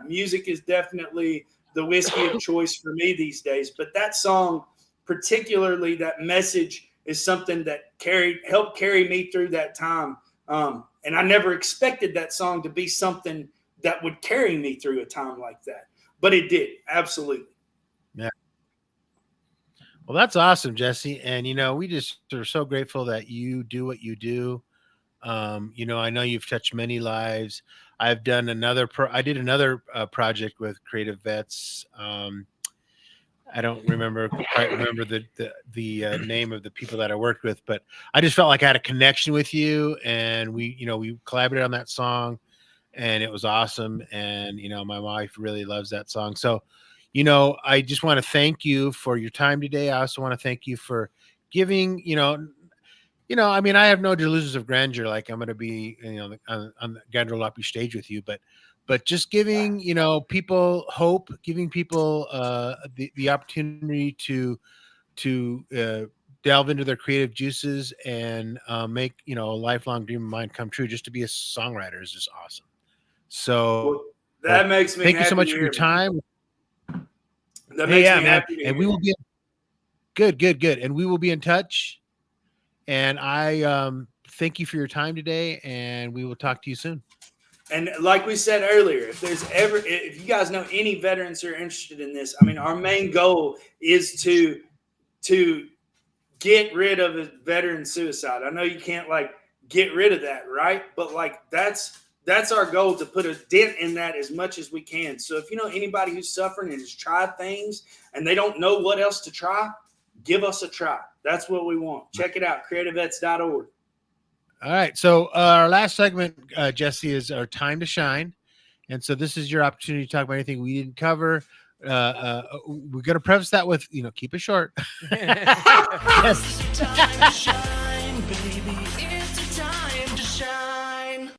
music is definitely the whiskey of choice for me these days. But that song, particularly that message, is something that helped carry me through that time. And I never expected that song to be something that would carry me through a time like that, but it did, absolutely. Yeah. Well, that's awesome, Jesse. And, we just are so grateful that you do what you do. I know you've touched many lives. I've done I did another project with CreatiVets. I don't quite remember the name of the people that I worked with, but I just felt like I had a connection with you, and we collaborated on that song, and it was awesome. And, my wife really loves that song. So, I just want to thank you for your time today. I also want to thank you for giving, I mean, I have no delusions of grandeur. Like I'm going to be, on the Grand Ole Opry stage with you, but just giving, people hope, giving people the opportunity to delve into their creative juices and make, a lifelong dream of mine come true. Just to be a songwriter is just awesome. So that makes me thank you so happy much to for your hear, time. That makes me man. happy to And hear. we will be good. And we will be in touch. And I thank you for your time today, and we will talk to you soon. And like we said earlier, if you guys know any veterans who are interested in this, I mean, our main goal is to get rid of veteran suicide. I know you can't get rid of that, right? But that's our goal, to put a dent in that as much as we can. So if you know anybody who's suffering and has tried things and they don't know what else to try, give us a try. That's what we want. Check it out, creativevets.org. All right. So our last segment, Jesse, is our time to shine. And so this is your opportunity to talk about anything we didn't cover. We're going to preface that with, keep it short. Yes. It's time to shine, baby. It's time to shine.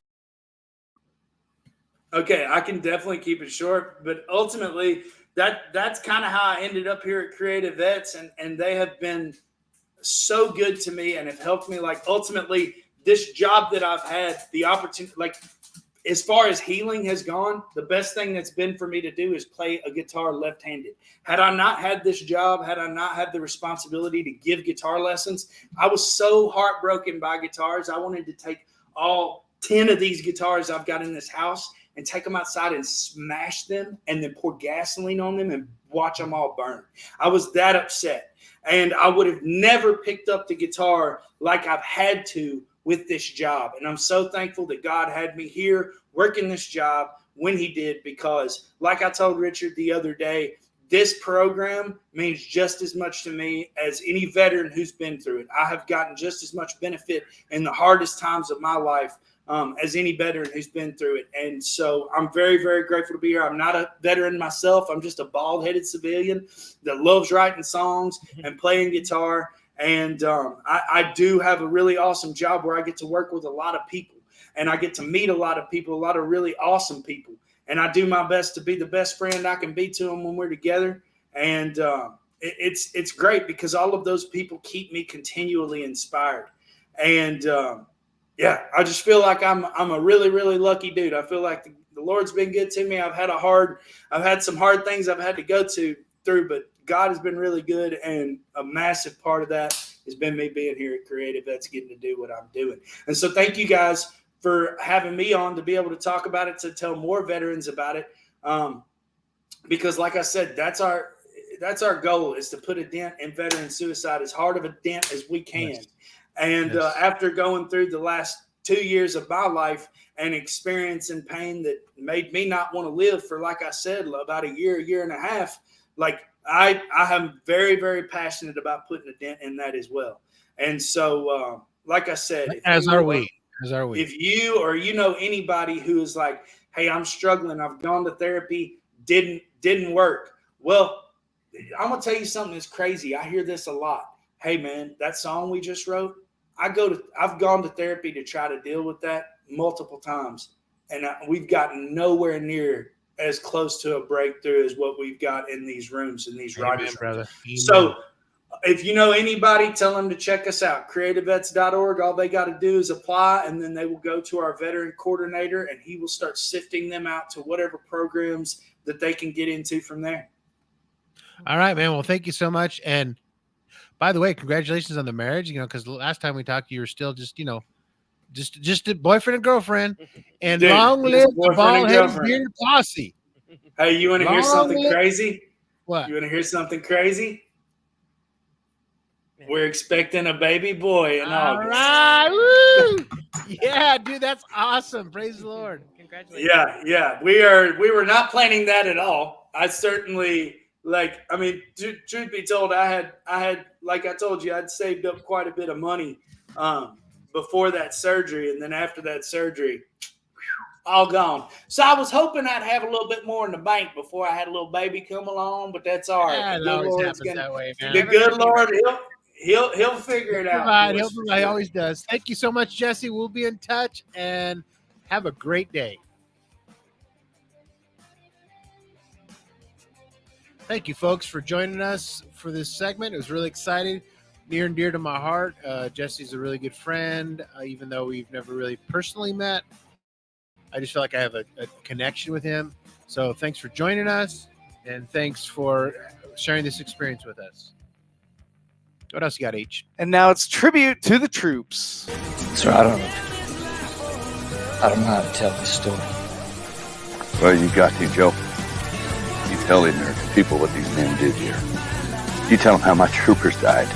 Okay, I can definitely keep it short, but ultimately that's kind of how I ended up here at CreatiVets, and they have been so good to me and have helped me. Ultimately, this job that I've had, the opportunity, as far as healing has gone, the best thing that's been for me to do is play a guitar left-handed. Had I not had this job, had I not had the responsibility to give guitar lessons, I was so heartbroken by guitars. I wanted to take all 10 of these guitars I've got in this house and take them outside and smash them and then pour gasoline on them and watch them all burn. I was that upset. And I would have never picked up the guitar like I've had to with this job. And I'm so thankful that God had me here working this job when he did, because like I told Richard the other day, this program means just as much to me as any veteran who's been through it. I have gotten just as much benefit in the hardest times of my life as any veteran who's been through it. And so I'm very, very grateful to be here. I'm not a veteran myself. I'm just a bald-headed civilian that loves writing songs and playing guitar. And I do have a really awesome job where I get to work with a lot of people, and I get to meet a lot of people, a lot of really awesome people. And I do my best to be the best friend I can be to them when we're together. And it's great because all of those people keep me continually inspired. And yeah, I just feel like I'm a really, really lucky dude. I feel like the Lord's been good to me. I've had some hard things I've had to go through, but God has been really good. And a massive part of that has been me being here at CreatiVets, getting to do what I'm doing. And so thank you guys for having me on to be able to talk about it, to tell more veterans about it. Because like I said, that's our goal, is to put a dent in veteran suicide, as hard of a dent as we can. Yes. And Yes. After going through the last 2 years of my life and experiencing pain that made me not want to live for, like I said, about a year and a half, like I am very, very passionate about putting a dent in that as well. And so, like I said, As are we. if you or you know anybody who is like, hey, I'm struggling, I've gone to therapy, didn't work. Well, I'm gonna tell you something that's crazy. I hear this a lot. Hey man, that song we just wrote, I've gone to therapy to try to deal with that multiple times, and we've gotten nowhere near as close to a breakthrough as what we've got in these rooms, in these writers' brother. rooms. Amen. So if you know anybody, tell them to check us out, creativevets.org. All they got to do is apply, and then they will go to our veteran coordinator, and he will start sifting them out to whatever programs that they can get into from there. All right, man. Well, thank you so much. And by the way, congratulations on the marriage. Because the last time we talked, you were still just, just a boyfriend and girlfriend. And Dude, long just live the boyfriend and bald-headed girlfriend. bearded posse. Hey, you want to hear Long something live- crazy? What? You want to hear something crazy? We're expecting a baby boy in All August. right. Woo! Yeah, dude, that's awesome. Praise the Lord. Congratulations. Yeah. We were not planning that at all. I certainly, truth be told, I had, like I told you, I'd saved up quite a bit of money before that surgery. And then after that surgery, all gone. So I was hoping I'd have a little bit more in the bank before I had a little baby come along, but that's all right. Yeah, it always happens that way, man. The good Lord, he'll figure it out. He'll provide. He always does. Thank you so much, Jesse. We'll be in touch, and have a great day. Thank you, folks, for joining us for this segment. It was really exciting, near and dear to my heart. Jesse's a really good friend, even though we've never really personally met. I just feel like I have a connection with him. So thanks for joining us, and thanks for sharing this experience with us. What else you got, H? And now it's tribute to the troops. Sir, I don't know how to tell this story. Well, you got to, Joe. You tell the American people what these men did here. You tell them how my troopers died.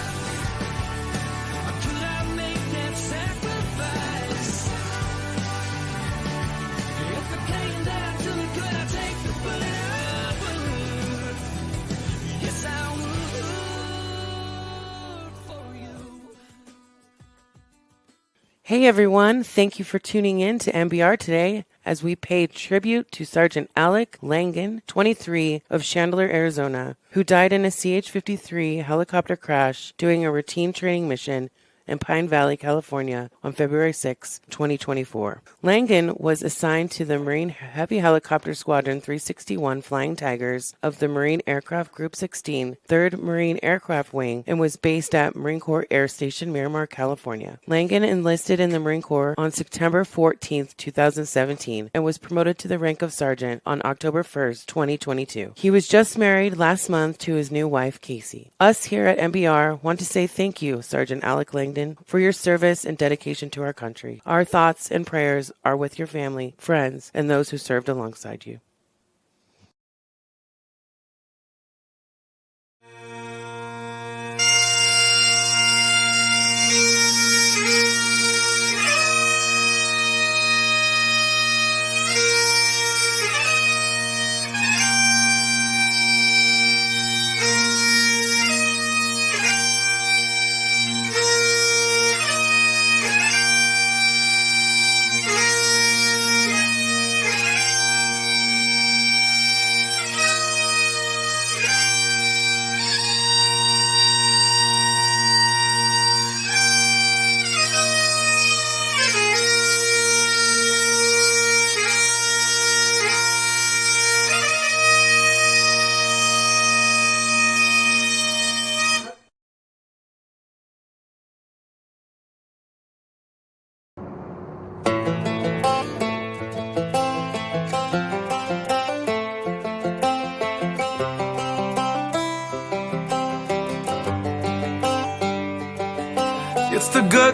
Hey everyone, thank you for tuning in to MBR today as we paid tribute to Sergeant Alec Langan, 23, of Chandler, Arizona, who died in a CH-53 helicopter crash doing a routine training mission in Pine Valley, California on February 6, 2024. Langan was assigned to the Marine Heavy Helicopter Squadron 361 Flying Tigers of the Marine Aircraft Group 16, 3rd Marine Aircraft Wing, and was based at Marine Corps Air Station Miramar, California. Langan enlisted in the Marine Corps on September 14, 2017, and was promoted to the rank of sergeant on October 1, 2022. He was just married last month to his new wife, Casey. Us here at MBR want to say thank you, Sergeant Alec Langdon, for your service and dedication to our country. Our thoughts and prayers are with your family, friends, and those who served alongside you.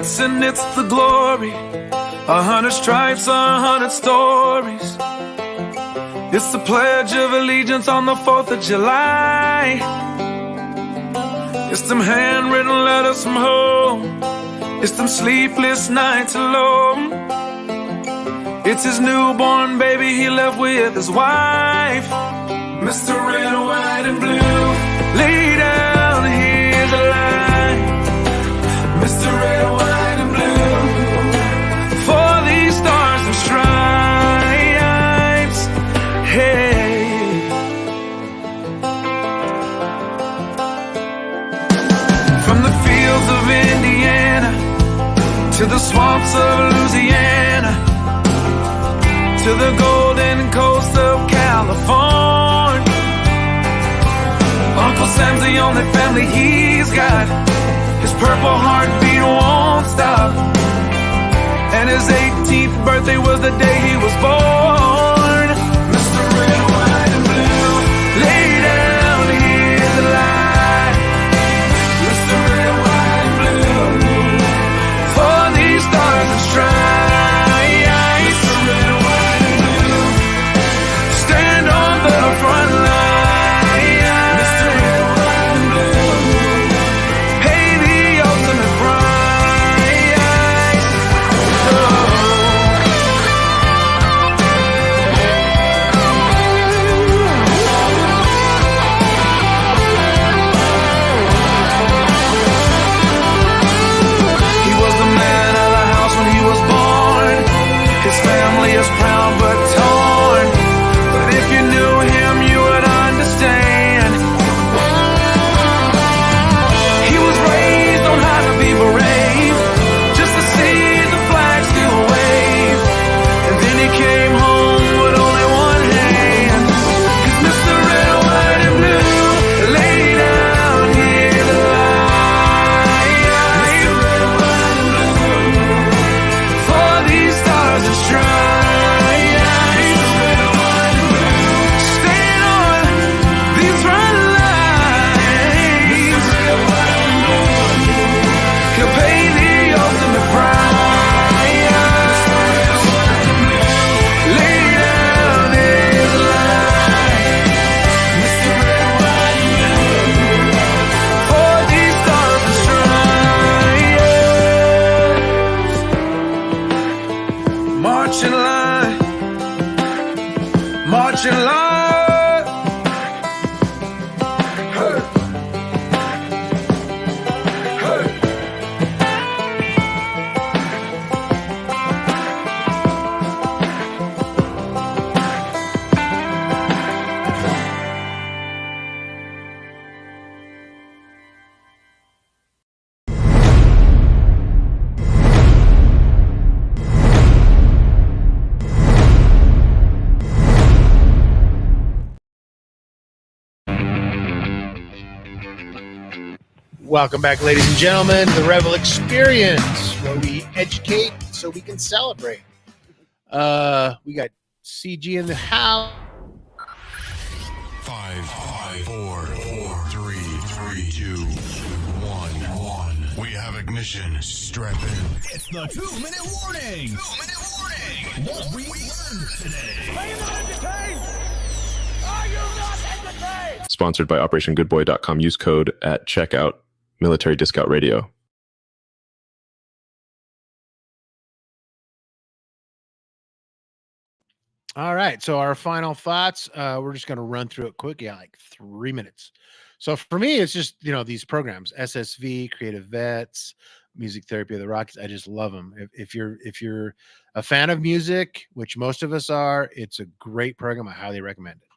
saints and it's the glory. 100 stripes, 100 stories. It's the Pledge of Allegiance on the 4th of July. It's them handwritten letters from home. It's them sleepless nights alone. It's his newborn baby he left with his wife. Mr. Red, White, and Blue, lay down, here's a line. Mr. Red, White, and Blue, for these stars and stripes. Hey. From the fields of Indiana to the swamps of Louisiana, to the golden coast of California, Uncle Sam's the only family he's got. His purple heartbeat won't stop, and his 18th birthday was the day he was born. Mr. Red, White, and Blue, lay down, here's the line. Mr. Red, White, and Blue, for these stars and stripes. Mr. Red, White, and Blue, stand on the front line. Mr. Red, White, and Blue, pay the ultimate price. Oh. He was the man of the house when he was born. His family is proud but torn. But if you knew him, you would understand. He was raised on how to be brave, just to see the flag still wave. And then he came home with only one hand. 'Cause Mr. Red, White, and Blue, lay down, hear the line. Mr. Red, White, and Blue, for these stars and stripes. Mr. Red, White, and Blue, stand on these front lines. Mr. Red, White, and Blue, he'll pay the ultimate price. Mr. Red, White, and Blue, lay down his line. Mr. Red, White, and Blue, for these stars and stripes. March in line, march in line. Hey. Hey. Welcome back, ladies and gentlemen, to the Revel Experience, where we educate so we can celebrate. We got CG in the house. 5, 4, 3, 2, 1. We have ignition. Strap in. It's the 2-minute warning. 2-minute warning. What we learned today. Are you not entertained? Are you not entertained? Sponsored by OperationGoodBoy.com. Use code at checkout. Military Discount Radio. All right. So our final thoughts, we're just going to run through it quick. Yeah, like 3 minutes. So for me, it's just, these programs, SSV, CreatiVets, Music Therapy of the Rockies. I just love them. If you're a fan of music, which most of us are, it's a great program. I highly recommend it.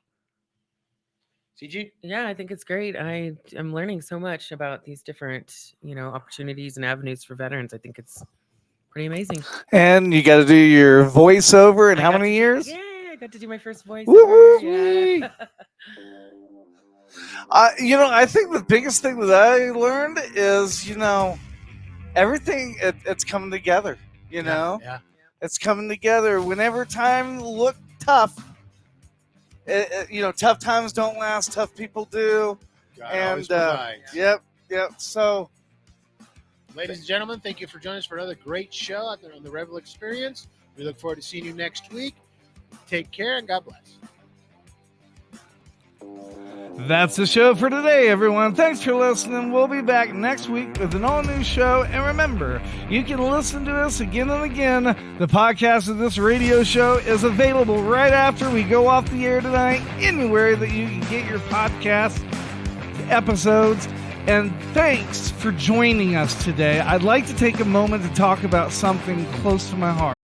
CG? Yeah, I think it's great. I am learning so much about these different, opportunities and avenues for veterans. I think it's pretty amazing. And you got to do your voiceover in how many years? Yeah, I got to do my first voiceover. Woo-hoo. Yeah. I think the biggest thing that I learned is, everything it's coming together. Yeah. It's coming together. Whenever time looked tough, tough times don't last. Tough people do. God always provides. Yep. So Ladies and gentlemen, thank you for joining us for another great show out there on the Revel Experience. We look forward to seeing you next week. Take care and God bless. That's the show for today, everyone. Thanks for listening. We'll be back next week with an all-new show. And remember, you can listen to us again and again. The podcast of this radio show is available right after we go off the air tonight, anywhere that you can get your podcast episodes. And thanks for joining us today. I'd like to take a moment to talk about something close to my heart.